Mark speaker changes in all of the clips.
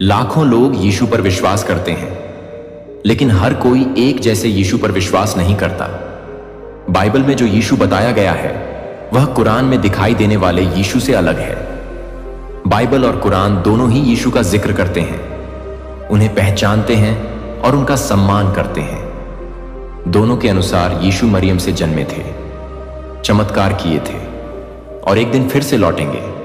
Speaker 1: लाखों लोग यीशु पर विश्वास करते हैं, लेकिन हर कोई एक जैसे यीशु पर विश्वास नहीं करता। बाइबल में जो यीशु बताया गया है वह कुरान में दिखाई देने वाले यीशु से अलग है। बाइबल और कुरान दोनों ही यीशु का जिक्र करते हैं, उन्हें पहचानते हैं और उनका सम्मान करते हैं। दोनों के अनुसार यीशु मरियम से जन्मे थे, चमत्कार किए थे और एक दिन फिर से लौटेंगे।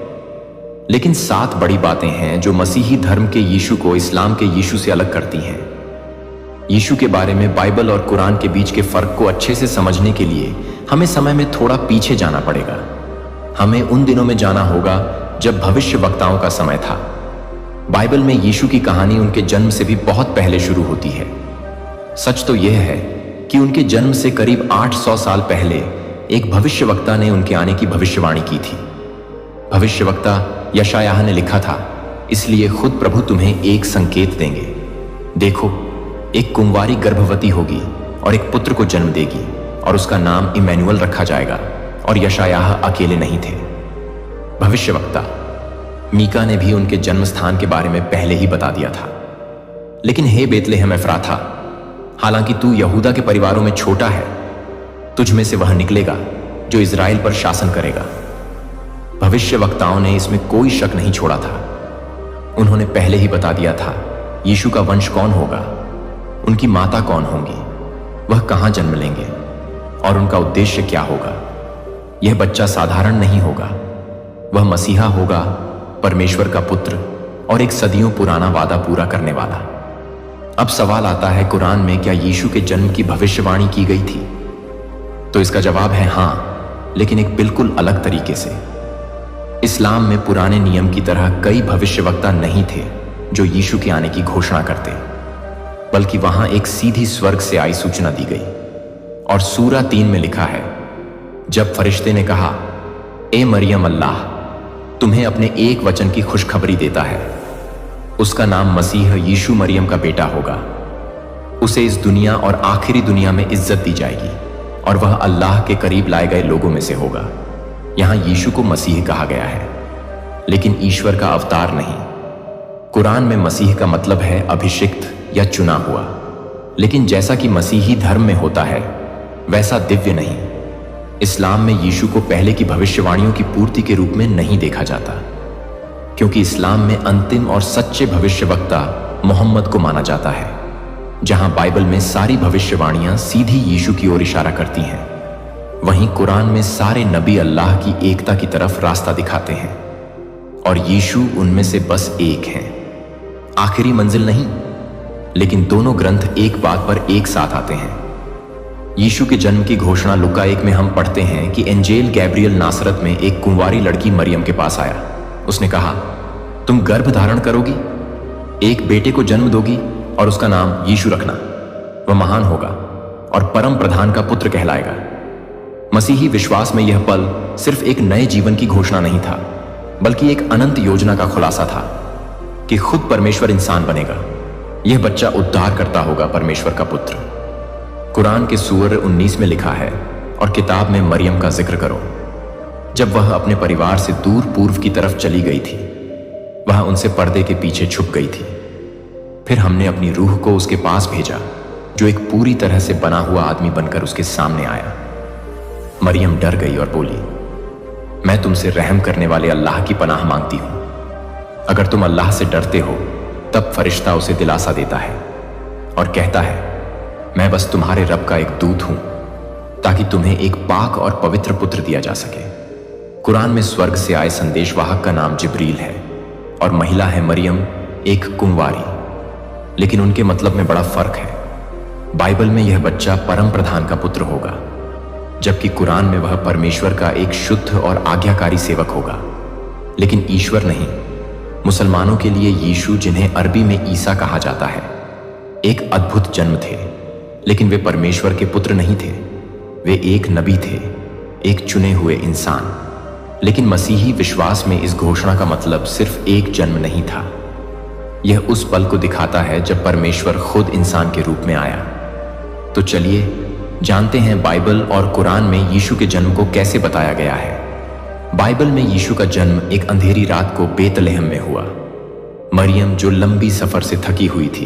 Speaker 1: लेकिन 7 बड़ी बातें हैं जो मसीही धर्म के यीशु को इस्लाम के यीशु से अलग करती हैं। यीशु के बारे में बाइबल और कुरान के बीच के फर्क को अच्छे से समझने के लिए हमें समय में थोड़ा पीछे जाना पड़ेगा। हमें उन दिनों में जाना होगा जब भविष्यवक्ताओं का समय था। बाइबल में यीशु की कहानी उनके जन्म से भी बहुत पहले शुरू होती है। सच तो यह है कि उनके जन्म से करीब 800 साल पहले एक भविष्यवक्ता ने उनके आने की भविष्यवाणी की थी। भविष्यवक्ता यशायाह ने लिखा था, इसलिए खुद प्रभु तुम्हें एक संकेत देंगे। देखो, एक कुंवारी गर्भवती होगी और एक पुत्र को जन्म देगी और उसका नाम इमैनुअल रखा जाएगा। और यशायाह अकेले नहीं थे। भविष्यवक्ता मीका ने भी उनके जन्म स्थान के बारे में पहले ही बता दिया था। लेकिन हे बेतलेहम एफ्राथा, हालांकि तू यहूदा के परिवारों में छोटा है, तुझ में से वह निकलेगा जो इज़राइल पर शासन करेगा। भविष्यवक्ताओं ने इसमें कोई शक नहीं छोड़ा था। उन्होंने पहले ही बता दिया था यीशु का वंश कौन होगा, उनकी माता कौन होंगी, वह कहां जन्म लेंगे और उनका उद्देश्य क्या होगा। यह बच्चा साधारण नहीं होगा, वह मसीहा होगा, परमेश्वर का पुत्र और एक सदियों पुराना वादा पूरा करने वाला। अब सवाल आता है, कुरान में क्या यीशु के जन्म की भविष्यवाणी की गई थी? तो इसका जवाब है हां, लेकिन एक बिल्कुल अलग तरीके से। इस्लाम में पुराने नियम की तरह कई भविष्यवक्ता नहीं थे जो यीशु के आने की घोषणा करते, बल्कि वहां एक सीधी स्वर्ग से आई सूचना दी गई। और सूरा 3 में लिखा है, जब फरिश्ते ने कहा, ए मरियम, अल्लाह तुम्हें अपने एक वचन की खुशखबरी देता है, उसका नाम मसीह यीशु मरियम का बेटा होगा। उसे इस दुनिया और आखिरी दुनिया में इज्जत दी जाएगी और वह अल्लाह के करीब लाए गए लोगों में से होगा। यहां यीशु को मसीह कहा गया है, लेकिन ईश्वर का अवतार नहीं। कुरान में मसीह का मतलब है अभिषिक्त या चुना हुआ, लेकिन जैसा कि मसीही धर्म में होता है वैसा दिव्य नहीं। इस्लाम में यीशु को पहले की भविष्यवाणियों की पूर्ति के रूप में नहीं देखा जाता, क्योंकि इस्लाम में अंतिम और सच्चे भविष्यवक्ता मोहम्मद को माना जाता है। जहां बाइबल में सारी भविष्यवाणियां सीधी यीशु की ओर इशारा करती हैं, वहीं कुरान में सारे नबी अल्लाह की एकता की तरफ रास्ता दिखाते हैं और यीशु उनमें से बस एक हैं। आखिरी मंजिल नहीं, लेकिन दोनों ग्रंथ एक बात पर एक साथ आते हैं। यीशु के जन्म की घोषणा लुका 1 में हम पढ़ते हैं कि एंजेल गैब्रियल नासरत में एक कुंवारी लड़की मरियम के पास आया। उसने कहा, तुम गर्भ धारण करोगी, एक बेटे को जन्म दोगी और उसका नाम यीशु रखना। वह महान होगा और परम प्रधान का पुत्र कहलाएगा। मसीही विश्वास में यह पल सिर्फ एक नए जीवन की घोषणा नहीं था, बल्कि एक अनंत योजना का खुलासा था कि खुद परमेश्वर इंसान बनेगा। यह बच्चा उद्धार करता होगा, परमेश्वर का पुत्र। कुरान के सूरह 19 में लिखा है, और किताब में मरियम का जिक्र करो, जब वह अपने परिवार से दूर पूर्व की तरफ चली गई थी, वह उनसे पर्दे के पीछे छुप गई थी। फिर हमने अपनी रूह को उसके पास भेजा, जो एक पूरी तरह से बना हुआ आदमी बनकर उसके सामने आया। मरियम डर गई और बोली, मैं तुमसे रहम करने वाले अल्लाह की पनाह मांगती हूं। अगर तुम अल्लाह से डरते हो, तब फरिश्ता उसे दिलासा देता है और कहता है, मैं बस तुम्हारे रब का एक दूत हूं, ताकि तुम्हें एक पाक और पवित्र पुत्र दिया जा सके। कुरान में स्वर्ग से आए संदेशवाहक का नाम जिब्रील है और महिला है मरियम, एक कुंवारी। लेकिन उनके मतलब में बड़ा फर्क है। बाइबल में यह बच्चा परम प्रधान का पुत्र होगा, जबकि कुरान में वह परमेश्वर का एक शुद्ध और आज्ञाकारी सेवक होगा, लेकिन ईश्वर नहीं। मुसलमानों के लिए यीशु, जिन्हें अरबी में ईसा कहा जाता है, एक अद्भुत जन्म थे, लेकिन वे परमेश्वर के पुत्र नहीं थे। वे एक नबी थे, एक चुने हुए इंसान। लेकिन मसीही विश्वास में इस घोषणा का मतलब सिर्फ एक जन्म नहीं था। यह उस पल को दिखाता है जब परमेश्वर खुद इंसान के रूप में आया। तो चलिए जानते हैं बाइबल और कुरान में यीशु के जन्म को कैसे बताया गया है। बाइबल में यीशु का जन्म एक अंधेरी रात को बेतलेहम में हुआ। मरियम, जो लंबी सफर से थकी हुई थी,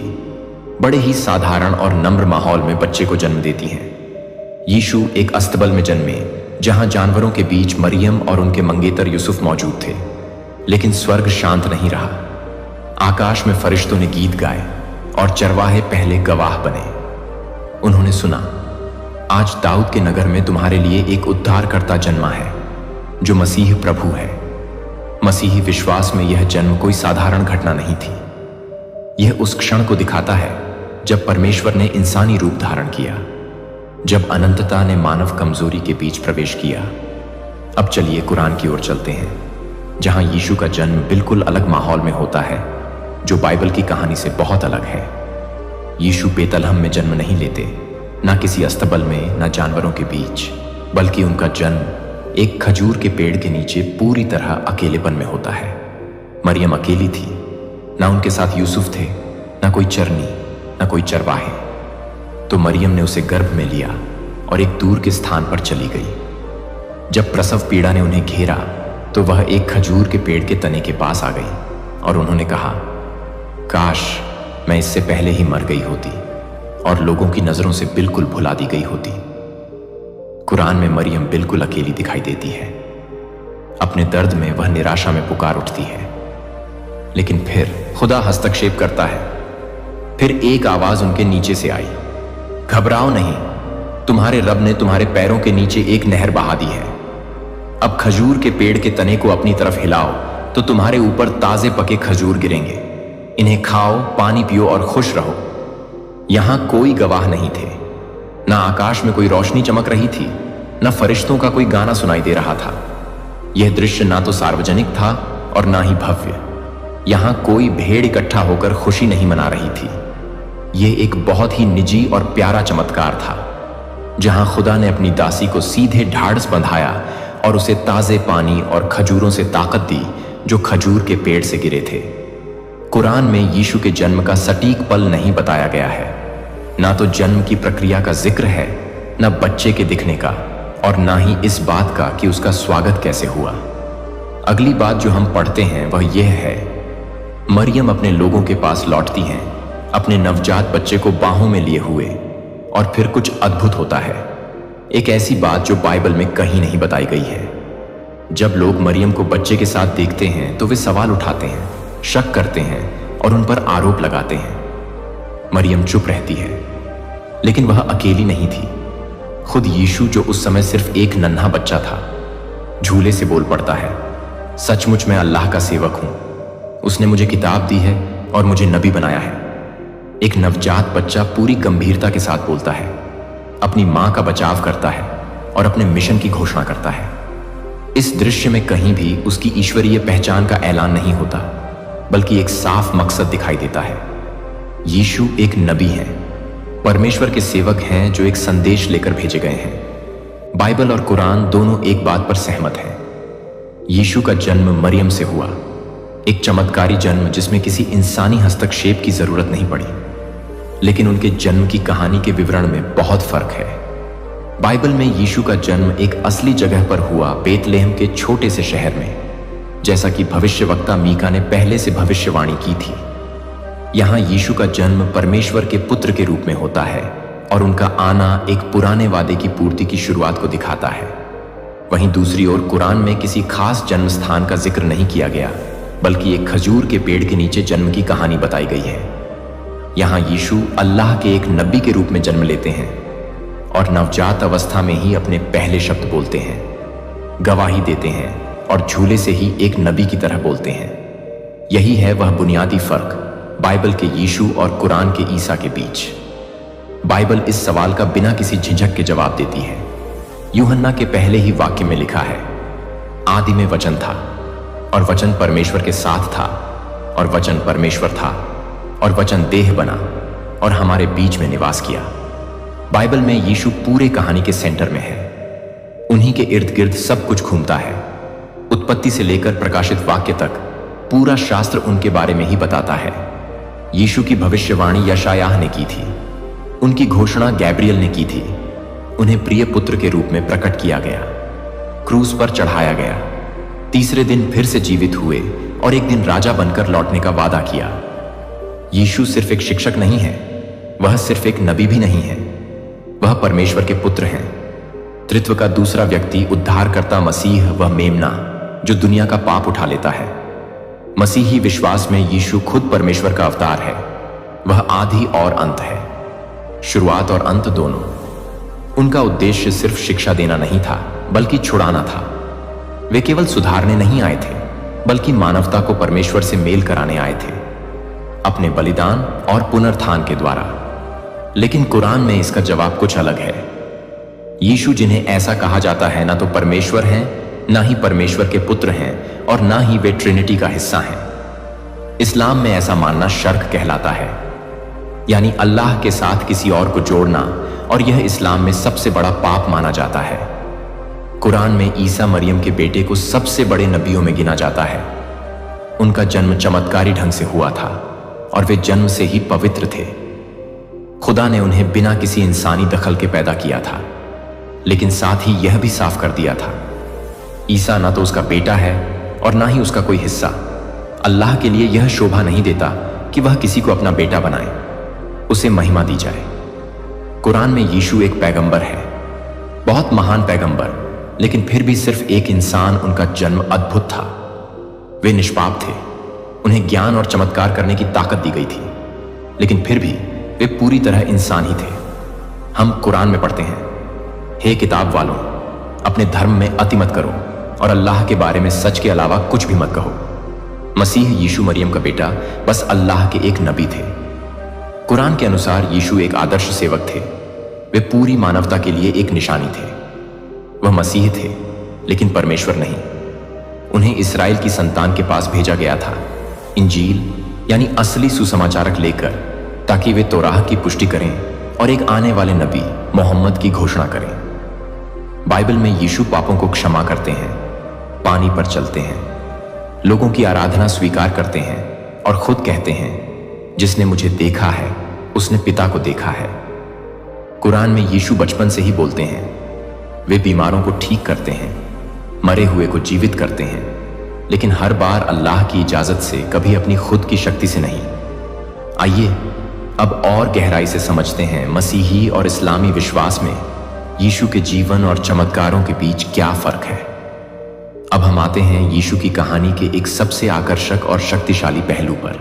Speaker 1: बड़े ही साधारण और नम्र माहौल में बच्चे को जन्म देती हैं। यीशु एक अस्तबल में जन्मे, जहां जानवरों के बीच मरियम और उनके मंगेतर यूसुफ मौजूद थे। लेकिन स्वर्ग शांत नहीं रहा। आकाश में फरिश्तों ने गीत गाए और चरवाहे पहले गवाह बने। उन्होंने सुना, आज दाऊद के नगर में तुम्हारे लिए एक उद्धारकर्ता जन्मा है, जो मसीह प्रभु है। मसीही विश्वास में यह जन्म कोई साधारण घटना नहीं थी। यह उस क्षण को दिखाता है जब परमेश्वर ने इंसानी रूप धारण किया, जब अनंतता ने मानव कमजोरी के बीच प्रवेश किया। अब चलिए कुरान की ओर चलते हैं, जहां यीशु का जन्म बिल्कुल अलग माहौल में होता है, जो बाइबल की कहानी से बहुत अलग है। यीशु बेतलहम में जन्म नहीं लेते, ना किसी अस्तबल में, ना जानवरों के बीच, बल्कि उनका जन्म एक खजूर के पेड़ के नीचे पूरी तरह अकेलेपन में होता है। मरियम अकेली थी, ना उनके साथ यूसुफ थे, ना कोई चरनी, ना कोई चरवाहे। तो मरियम ने उसे गर्भ में लिया और एक दूर के स्थान पर चली गई। जब प्रसव पीड़ा ने उन्हें घेरा, तो वह एक खजूर के पेड़ के तने के पास आ गई और उन्होंने कहा, काश मैं इससे पहले ही मर गई होती और लोगों की नजरों से बिल्कुल भुला दी गई होती। कुरान में मरियम बिल्कुल अकेली दिखाई देती है। अपने दर्द में वह निराशा में पुकार उठती है। लेकिन फिर खुदा हस्तक्षेप करता है। फिर एक आवाज उनके नीचे से आई, घबराओ नहीं, तुम्हारे रब ने तुम्हारे पैरों के नीचे एक नहर बहा दी है। अब खजूर के पेड़ के तने को अपनी तरफ हिलाओ तो तुम्हारे ऊपर ताजे पके खजूर गिरेंगे। इन्हें खाओ, पानी पियो और खुश रहो। यहां कोई गवाह नहीं थे, ना आकाश में कोई रोशनी चमक रही थी, ना फरिश्तों का कोई गाना सुनाई दे रहा था। यह दृश्य ना तो सार्वजनिक था और ना ही भव्य। यहां कोई भीड़ इकट्ठा होकर खुशी नहीं मना रही थी। यह एक बहुत ही निजी और प्यारा चमत्कार था, जहां खुदा ने अपनी दासी को सीधे ढाढ़स बंधाया और उसे ताजे पानी और खजूरों से ताकत दी, जो खजूर के पेड़ से गिरे थे। कुरान में यीशु के जन्म का सटीक पल नहीं बताया गया है। ना तो जन्म की प्रक्रिया का जिक्र है, ना बच्चे के दिखने का, और ना ही इस बात का कि उसका स्वागत कैसे हुआ। अगली बात जो हम पढ़ते हैं वह यह है, मरियम अपने लोगों के पास लौटती हैं, अपने नवजात बच्चे को बाहों में लिए हुए, और फिर कुछ अद्भुत होता है। एक ऐसी बात जो बाइबल में कहीं नहीं बताई गई है। जब लोग मरियम को बच्चे के साथ देखते हैं तो वे सवाल उठाते हैं, शक करते हैं और उन पर आरोप लगाते हैं। मरियम चुप रहती है, लेकिन वह अकेली नहीं थी। खुद यीशु, जो उस समय सिर्फ एक नन्हा बच्चा था, झूले से बोल पड़ता है, सचमुच मैं अल्लाह का सेवक हूं। उसने मुझे किताब दी है और मुझे नबी बनाया है। एक नवजात बच्चा पूरी गंभीरता के साथ बोलता है, अपनी मां का बचाव करता है और अपने मिशन की घोषणा करता है। इस दृश्य में कहीं भी उसकी ईश्वरीय पहचान का ऐलान नहीं होता, बल्कि एक साफ मकसद दिखाई देता है। यीशु एक नबी हैं, परमेश्वर के सेवक हैं जो एक संदेश लेकर भेजे गए हैं। बाइबल और कुरान दोनों एक बात पर सहमत हैं। यीशु का जन्म मरियम से हुआ, एक चमत्कारी जन्म जिसमें किसी इंसानी हस्तक्षेप की जरूरत नहीं पड़ी। लेकिन उनके जन्म की कहानी के विवरण में बहुत फर्क है। बाइबल में यीशु का जन्म एक असली जगह पर हुआ, बेतलेहम के छोटे से शहर में, जैसा कि भविष्यवक्ता मीका ने पहले से भविष्यवाणी की थी। यहां यीशु का जन्म परमेश्वर के पुत्र के रूप में होता है और उनका आना एक पुराने वादे की पूर्ति की शुरुआत को दिखाता है। वहीं दूसरी ओर कुरान में किसी खास जन्म स्थान का जिक्र नहीं किया गया, बल्कि एक खजूर के पेड़ के नीचे जन्म की कहानी बताई गई है। यहां यीशु अल्लाह के एक नबी के रूप में जन्म लेते हैं और नवजात अवस्था में ही अपने पहले शब्द बोलते हैं, गवाही देते हैं और झूले से ही एक नबी की तरह बोलते हैं। यही है वह बुनियादी फर्क बाइबल के यीशु और कुरान के ईसा के बीच। बाइबल इस सवाल का बिना किसी झिझक के जवाब देती है। यूहन्ना के पहले ही वाक्य में लिखा है, आदि में वचन था और वचन परमेश्वर के साथ था और वचन परमेश्वर था और वचन देह बना और हमारे बीच में निवास किया। बाइबल में यीशु पूरे कहानी के सेंटर में है। उन्हीं के इर्द गिर्द सब कुछ घूमता है। उत्पत्ति से लेकर प्रकाशित वाक्य तक पूरा शास्त्र उनके बारे में ही बताता है। यीशु की भविष्यवाणी यशायाह ने की थी, उनकी घोषणा गैब्रियल ने की थी। उन्हें प्रिय पुत्र के रूप में प्रकट किया गया, क्रूस पर चढ़ाया गया, तीसरे दिन फिर से जीवित हुए और एक दिन राजा बनकर लौटने का वादा किया। यीशु सिर्फ एक शिक्षक नहीं है, वह सिर्फ एक नबी भी नहीं है, वह परमेश्वर के पुत्र हैं। त्रित्व का दूसरा व्यक्ति, उद्धारकर्ता मसीह, वह मेमना जो दुनिया का पाप उठा लेता है। मसीही विश्वास में यीशु खुद परमेश्वर का अवतार है। वह आदि और अंत है, शुरुआत और अंत दोनों। उनका उद्देश्य सिर्फ शिक्षा देना नहीं था, बल्कि छुड़ाना था। वे केवल सुधारने नहीं आए थे, बल्कि मानवता को परमेश्वर से मेल कराने आए थे, अपने बलिदान और पुनरुत्थान के द्वारा। लेकिन कुरान में इसका जवाब कुछ अलग है। यीशु, जिन्हें ऐसा कहा जाता है, ना तो परमेश्वर हैं, ना ही परमेश्वर के पुत्र हैं, और ना ही वे ट्रिनिटी का हिस्सा हैं। इस्लाम में ऐसा मानना शर्क कहलाता है, यानी अल्लाह के साथ किसी और को जोड़ना, और यह इस्लाम में सबसे बड़ा पाप माना जाता है। कुरान में ईसा मरियम के बेटे को सबसे बड़े नबियों में गिना जाता है। उनका जन्म चमत्कारी ढंग से हुआ था और वे जन्म से ही पवित्र थे। खुदा ने उन्हें बिना किसी इंसानी दखल के पैदा किया था, लेकिन साथ ही यह भी साफ कर दिया था, ईसा ना तो उसका बेटा है और ना ही उसका कोई हिस्सा। अल्लाह के लिए यह शोभा नहीं देता कि वह किसी को अपना बेटा बनाए, उसे महिमा दी जाए। कुरान में यीशु एक पैगंबर है, बहुत महान पैगंबर, लेकिन फिर भी सिर्फ एक इंसान। उनका जन्म अद्भुत था। वे निष्पाप थे, उन्हें ज्ञान और चमत्कार करने की ताकत दी गई थी, लेकिन फिर भी वे पूरी तरह इंसान ही थे। हम कुरान में पढ़ते हैं, हे किताब वालों, अपने धर्म में अति मत करो और अल्लाह के बारे में सच के अलावा कुछ भी मत कहो। मसीह यीशु मरियम का बेटा बस अल्लाह के एक नबी थे। कुरान के अनुसार यीशु एक आदर्श सेवक थे। वे पूरी मानवता के लिए एक निशानी थे। वह मसीह थे, लेकिन परमेश्वर नहीं। उन्हें इस्राएल की संतान के पास भेजा गया था, इंजील यानी असली सुसमाचारक लेकर, ताकि वे तौराह की पुष्टि करें और एक आने वाले नबी मोहम्मद की घोषणा करें। बाइबल में यीशु पापों को क्षमा करते हैं, पानी पर चलते हैं, लोगों की आराधना स्वीकार करते हैं और खुद कहते हैं, जिसने मुझे देखा है उसने पिता को देखा है। कुरान में यीशु बचपन से ही बोलते हैं। वे बीमारों को ठीक करते हैं, मरे हुए को जीवित करते हैं, लेकिन हर बार अल्लाह की इजाजत से, कभी अपनी खुद की शक्ति से नहीं। आइए अब और गहराई से समझते हैं मसीही और इस्लामी विश्वास में यीशु के जीवन और चमत्कारों के बीच क्या फर्क है। अब हम आते हैं यीशु की कहानी के एक सबसे आकर्षक और शक्तिशाली पहलू पर,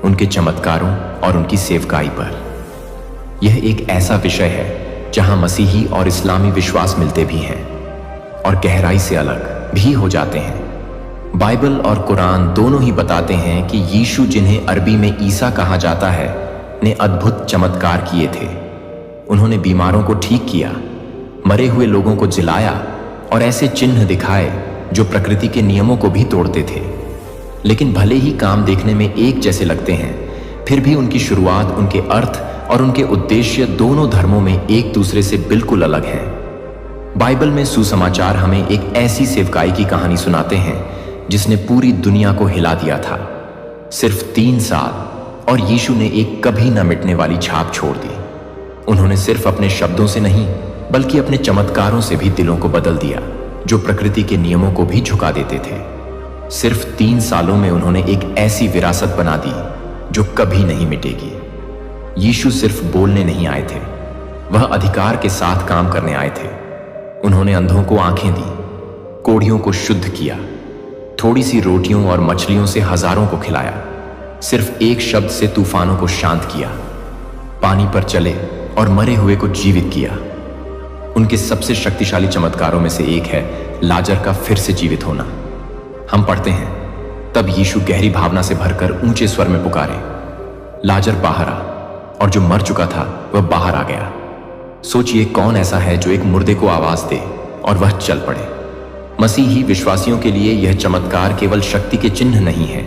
Speaker 1: उनके चमत्कारों और उनकी सेवकाई पर। यह एक ऐसा विषय है जहां मसीही और इस्लामी विश्वास मिलते भी हैं और गहराई से अलग भी हो जाते हैं। बाइबल और कुरान दोनों ही बताते हैं कि यीशु, जिन्हें अरबी में ईसा कहा जाता है, ने अद्भुत चमत्कार किए थे। उन्होंने बीमारों को ठीक किया, मरे हुए लोगों को जिलाया और ऐसे चिन्ह दिखाए जो प्रकृति के नियमों को भी तोड़ते थे। लेकिन भले ही काम देखने में एक जैसे लगते हैं, फिर भी उनकी शुरुआत, उनके अर्थ और उनके उद्देश्य दोनों धर्मों में एक दूसरे से बिल्कुल अलग हैं। बाइबल में सुसमाचार हमें एक ऐसी सेवकाई की कहानी सुनाते हैं जिसने पूरी दुनिया को हिला दिया था। सिर्फ 3 साल और यीशु ने एक कभी न मिटने वाली छाप छोड़ दी। उन्होंने सिर्फ अपने शब्दों से नहीं, बल्कि अपने चमत्कारों से भी दिलों को बदल दिया, जो प्रकृति के नियमों को भी झुका देते थे। सिर्फ 3 सालों में उन्होंने एक ऐसी विरासत बना दी जो कभी नहीं मिटेगी। यीशु सिर्फ बोलने नहीं आए थे, वह अधिकार के साथ काम करने आए थे। उन्होंने अंधों को आंखें दी, कोढ़ियों को शुद्ध किया, थोड़ी सी रोटियों और मछलियों से हजारों को खिलाया, सिर्फ एक शब्द से तूफानों को शांत किया, पानी पर चले और मरे हुए को जीवित किया। उनके सबसे शक्तिशाली चमत्कारों में से एक है लाजर का फिर से जीवित होना। हम पढ़ते हैं, तब यीशु गहरी भावना से भरकर ऊंचे स्वर में पुकारे, लाजर बाहर आ, और जो मर चुका था वह बाहर आ गया। सोचिए, कौन ऐसा है जो एक मुर्दे को आवाज दे और वह चल पड़े। मसीही विश्वासियों के लिए यह चमत्कार केवल शक्ति के चिन्ह नहीं है,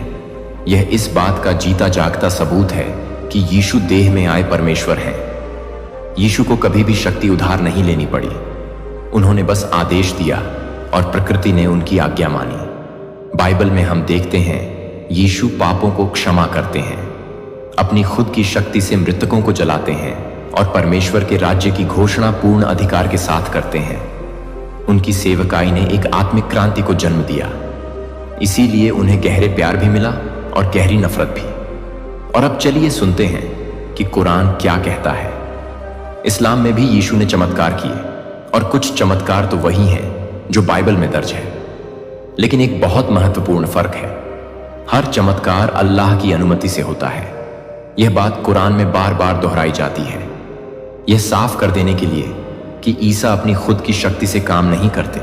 Speaker 1: यह इस बात का जीता जागता सबूत है कि यीशु देह में आए परमेश्वर हैं। यीशु को कभी भी शक्ति उधार नहीं लेनी पड़ी, उन्होंने बस आदेश दिया और प्रकृति ने उनकी आज्ञा मानी। बाइबल में हम देखते हैं यीशु पापों को क्षमा करते हैं, अपनी खुद की शक्ति से मृतकों को जलाते हैं और परमेश्वर के राज्य की घोषणा पूर्ण अधिकार के साथ करते हैं। उनकी सेवकाई ने एक आत्मिक क्रांति को जन्म दिया। इसीलिए उन्हें गहरे प्यार भी मिला और गहरी नफरत भी। और अब चलिए सुनते हैं कि कुरान क्या कहता है। इस्लाम में भी यीशु ने चमत्कार किए, और कुछ चमत्कार तो वही हैं जो बाइबल में दर्ज है। लेकिन एक बहुत महत्वपूर्ण फर्क है, हर चमत्कार अल्लाह की अनुमति से होता है। यह बात कुरान में बार बार दोहराई जाती है, यह साफ कर देने के लिए कि ईसा अपनी खुद की शक्ति से काम नहीं करते,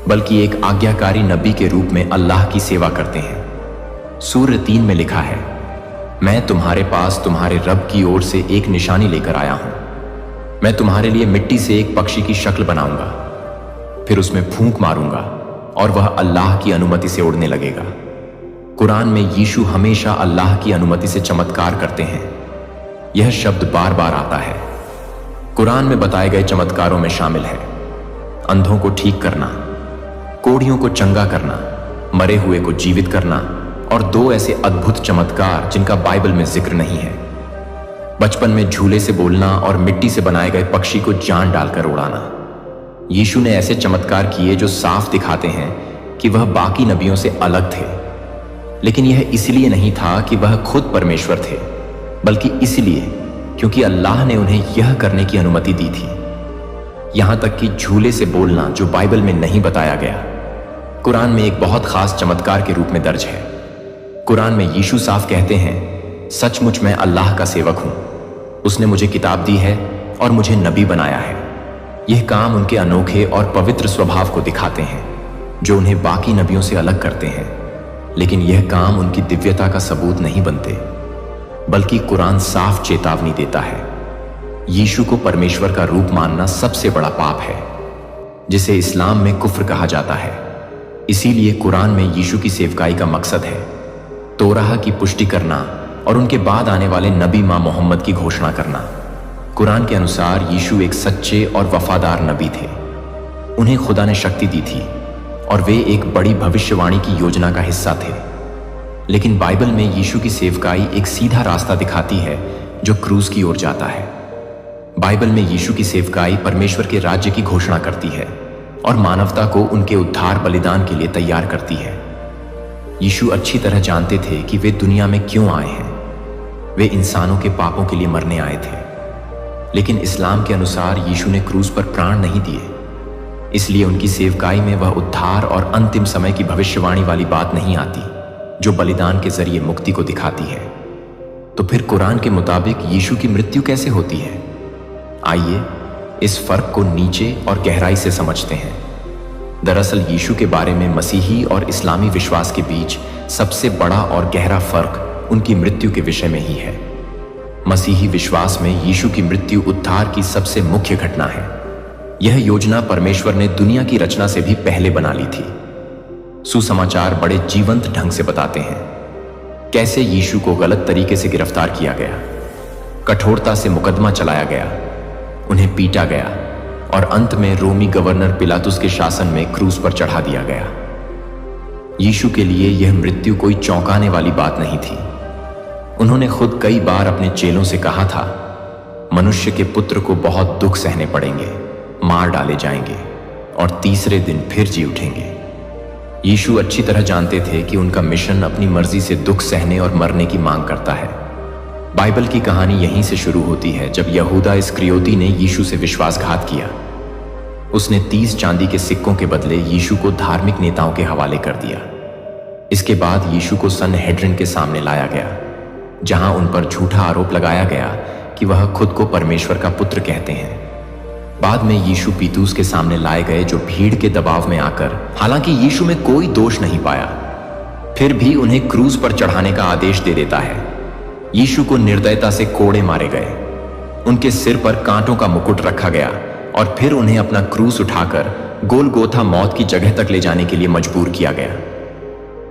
Speaker 1: बल्कि एक आज्ञाकारी नबी के रूप में अल्लाह की सेवा करते हैं। सूरह 3 में लिखा है, मैं तुम्हारे पास तुम्हारे रब की ओर से एक निशानी लेकर आया हूं। मैं तुम्हारे लिए मिट्टी से एक पक्षी की शक्ल बनाऊंगा, फिर उसमें फूंक मारूंगा और वह अल्लाह की अनुमति से उड़ने लगेगा। कुरान में यीशु हमेशा अल्लाह की अनुमति से चमत्कार करते हैं। यह शब्द बार बार आता है। कुरान में बताए गए चमत्कारों में शामिल है अंधों को ठीक करना, कोढ़ियों को चंगा करना, मरे हुए को जीवित करना, और 2 ऐसे अद्भुत चमत्कार जिनका बाइबल में जिक्र नहीं है। बचपन में झूले से बोलना और मिट्टी से बनाए गए पक्षी को जान डालकर उड़ाना। यीशु ने ऐसे चमत्कार किए जो साफ दिखाते हैं कि वह बाकी नबियों से अलग थे। लेकिन यह इसलिए नहीं था कि वह खुद परमेश्वर थे, बल्कि इसलिए क्योंकि अल्लाह ने उन्हें यह करने की अनुमति दी थी। यहां तक कि झूले से बोलना, जो बाइबल में नहीं बताया गया, कुरान में एक बहुत खास चमत्कार के रूप में दर्ज है। कुरान में यीशु साफ कहते हैं, सचमुच मैं अल्लाह का सेवक हूं। उसने मुझे किताब दी है और मुझे नबी बनाया है। यह काम उनके अनोखे और पवित्र स्वभाव को दिखाते हैं, जो उन्हें बाकी नबियों से अलग करते हैं। लेकिन यह काम उनकी दिव्यता का सबूत नहीं बनते, बल्कि कुरान साफ चेतावनी देता है। यीशु को परमेश्वर का रूप मानना सबसे बड़ा पाप है, जिसे इस्लाम में कुफ्र कहा जाता है। इसीलिए कुरान में यीशु की सेवकाई का मकसद है तोराह की पुष्टि करना और उनके बाद आने वाले नबी मां मोहम्मद की घोषणा करना। कुरान के अनुसार यीशु एक सच्चे और वफादार नबी थे। उन्हें खुदा ने शक्ति दी थी और वे एक बड़ी भविष्यवाणी की योजना का हिस्सा थे। लेकिन बाइबल में यीशु की सेवकाई एक सीधा रास्ता दिखाती है जो क्रूस की ओर जाता है। बाइबल में यीशु की सेवकाई परमेश्वर के राज्य की घोषणा करती है और मानवता को उनके उद्धार बलिदान के लिए तैयार करती है। यीशु अच्छी तरह जानते थे कि वे दुनिया में क्यों आए हैं। वे इंसानों के पापों के लिए मरने आए थे। लेकिन इस्लाम के अनुसार यीशु ने क्रूस पर प्राण नहीं दिए, इसलिए उनकी सेवकाई में वह उद्धार और अंतिम समय की भविष्यवाणी वाली बात नहीं आती, जो बलिदान के जरिए मुक्ति को दिखाती है। तो फिर कुरान के मुताबिक यीशु की मृत्यु कैसे होती है? आइए इस फर्क को नीचे और गहराई से समझते हैं। दरअसल यीशु के बारे में मसीही और इस्लामी विश्वास के बीच सबसे बड़ा और गहरा फर्क उनकी मृत्यु के विषय में ही है। मसीही विश्वास में यीशु की मृत्यु उद्धार की सबसे मुख्य घटना है। यह योजना परमेश्वर ने दुनिया की रचना से भी पहले बना ली थी। सुसमाचार बड़े जीवंत ढंग से बताते हैं कैसे यीशु को गलत तरीके से गिरफ्तार किया गया, कठोरता से मुकदमा चलाया गया, उन्हें पीटा गया और अंत में रोमी गवर्नर पिलातुस के शासन में क्रूस पर चढ़ा दिया गया। यीशु के लिए यह मृत्यु कोई चौंकाने वाली बात नहीं थी। उन्होंने खुद कई बार अपने चेलों से कहा था, मनुष्य के पुत्र को बहुत दुख सहने पड़ेंगे, मार डाले जाएंगे और तीसरे दिन फिर जी उठेंगे। यीशु अच्छी तरह जानते थे कि उनका मिशन अपनी मर्जी से दुख सहने और मरने की मांग करता है। बाइबल की कहानी यहीं से शुरू होती है, जब यहूदा इस्करियोती ने यीशु से विश्वासघात किया। उसने 30 चांदी के सिक्कों के बदले यीशु को धार्मिक नेताओं के हवाले कर दिया। इसके बाद यीशु को सनहेड्रिन के सामने लाया गया, जहां उन पर झूठा आरोप लगाया गया कि वह खुद को परमेश्वर का पुत्र कहते हैं। बाद में यीशु पीतूस के सामने लाए गए, जो भीड़ के दबाव में आकर, हालांकि यीशु में कोई दोष नहीं पाया, फिर भी उन्हें क्रूस पर चढ़ाने का आदेश दे देता है। यीशु को निर्दयता से कोड़े मारे गए, उनके सिर पर कांटों का मुकुट रखा गया और फिर उन्हें अपना क्रूस उठाकर गोलगोथा मौत की जगह तक ले जाने के लिए मजबूर किया गया।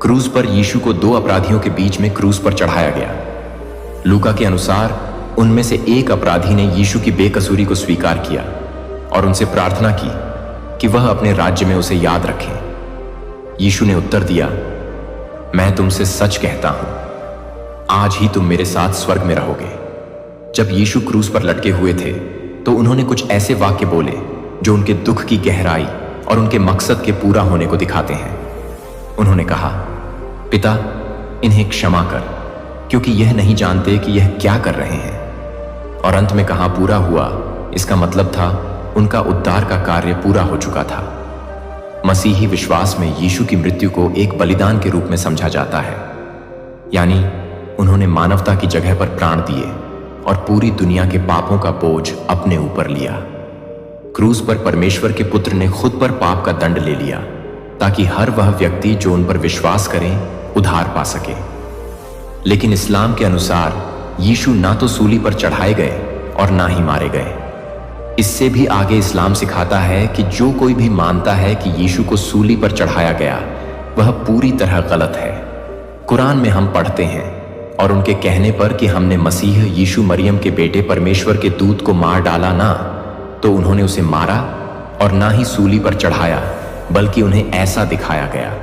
Speaker 1: क्रूस पर यीशु को 2 अपराधियों के बीच में क्रूस पर चढ़ाया गया। लूका के अनुसार उनमें से एक अपराधी ने यीशु की बेकसूरी को स्वीकार किया और उनसे प्रार्थना की कि वह अपने राज्य में उसे याद रखें। यीशु ने उत्तर दिया, मैं तुमसे सच कहता हूं, आज ही तुम मेरे साथ स्वर्ग में रहोगे। जब यीशु क्रूस पर लटके हुए थे तो उन्होंने कुछ ऐसे वाक्य बोले जो उनके दुख की गहराई और उनके मकसद के पूरा होने को दिखाते हैं। उन्होंने कहा, पिता, इन्हें क्षमा कर, क्योंकि यह नहीं जानते कि यह क्या कर रहे हैं। और अंत में कहां पूरा हुआ, इसका मतलब था उनका उद्धार का कार्य पूरा हो चुका था। मसीही विश्वास में यीशु की मृत्यु को एक बलिदान के रूप में समझा जाता है, यानी उन्होंने मानवता की जगह पर प्राण दिए और पूरी दुनिया के पापों का बोझ अपने ऊपर लिया। क्रूस पर परमेश्वर के पुत्र ने खुद पर पाप का दंड ले लिया, ताकि हर वह व्यक्ति जो उन पर विश्वास करे उद्धार पा सके। लेकिन इस्लाम के अनुसार यीशु ना तो सूली पर चढ़ाए गए और ना ही मारे गए। इससे भी आगे इस्लाम सिखाता है कि जो कोई भी मानता है कि यीशु को सूली पर चढ़ाया गया, वह पूरी तरह गलत है। कुरान में हम पढ़ते हैं, और उनके कहने पर कि हमने मसीह यीशु मरियम के बेटे परमेश्वर के दूत को मार डाला ना, तो उन्होंने उसे मारा और ना ही सूली पर चढ़ाया, बल्कि उन्हें ऐसा दिखाया गया।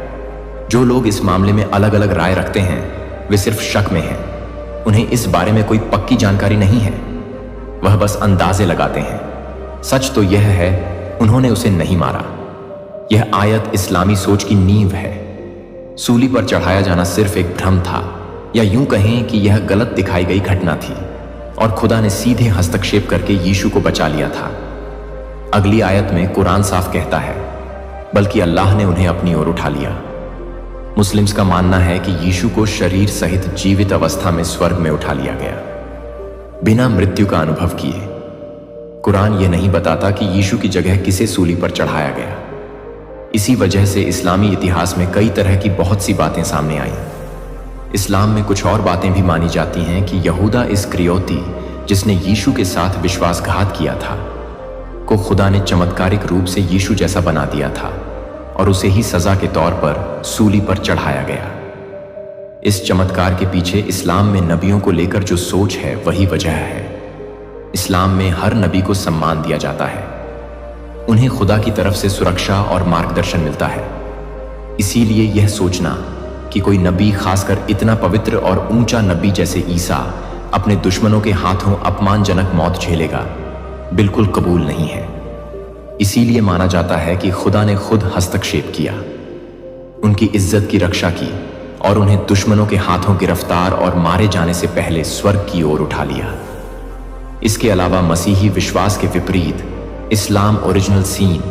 Speaker 1: जो लोग इस मामले में अलग अलग राय रखते हैं, वे सिर्फ शक में हैं। उन्हें इस बारे में कोई पक्की जानकारी नहीं है, वह बस अंदाजे लगाते हैं। सच तो यह है, उन्होंने उसे नहीं मारा। यह आयत इस्लामी सोच की नींव है। सूली पर चढ़ाया जाना सिर्फ एक भ्रम था, या यूं कहें कि यह गलत दिखाई गई घटना थी, और खुदा ने सीधे हस्तक्षेप करके यीशु को बचा लिया था। अगली आयत में कुरान साफ कहता है, बल्कि अल्लाह ने उन्हें अपनी ओर उठा लिया। मुस्लिम्स का मानना है कि यीशु को शरीर सहित जीवित अवस्था में स्वर्ग में उठा लिया गया, बिना मृत्यु का अनुभव किए। कुरान यह नहीं बताता कि यीशु की जगह किसे सूली पर चढ़ाया गया। इसी वजह से इस्लामी इतिहास में कई तरह की बहुत सी बातें सामने आईं। इस्लाम में कुछ और बातें भी मानी जाती हैं कि यहूदा इस्करियोती, जिसने यीशु के साथ विश्वासघात किया था, को खुदा ने चमत्कारिक रूप से यीशु जैसा बना दिया था और उसे ही सजा के तौर पर सूली पर चढ़ाया गया। इस चमत्कार के पीछे इस्लाम में नबियों को लेकर जो सोच है, वही वजह है। इस्लाम में हर नबी को सम्मान दिया जाता है, उन्हें खुदा की तरफ से सुरक्षा और मार्गदर्शन मिलता है। इसीलिए यह सोचना कि कोई नबी, खासकर इतना पवित्र और ऊंचा नबी जैसे ईसा, अपने दुश्मनों के हाथों अपमानजनक मौत झेलेगा, बिल्कुल कबूल नहीं है। इसीलिए माना जाता है कि खुदा ने खुद हस्तक्षेप किया, उनकी इज्जत की रक्षा की और उन्हें दुश्मनों के हाथों गिरफ्तार और मारे जाने से पहले स्वर्ग की ओर उठा लिया। इसके अलावा मसीही विश्वास के विपरीत इस्लाम ओरिजिनल सीन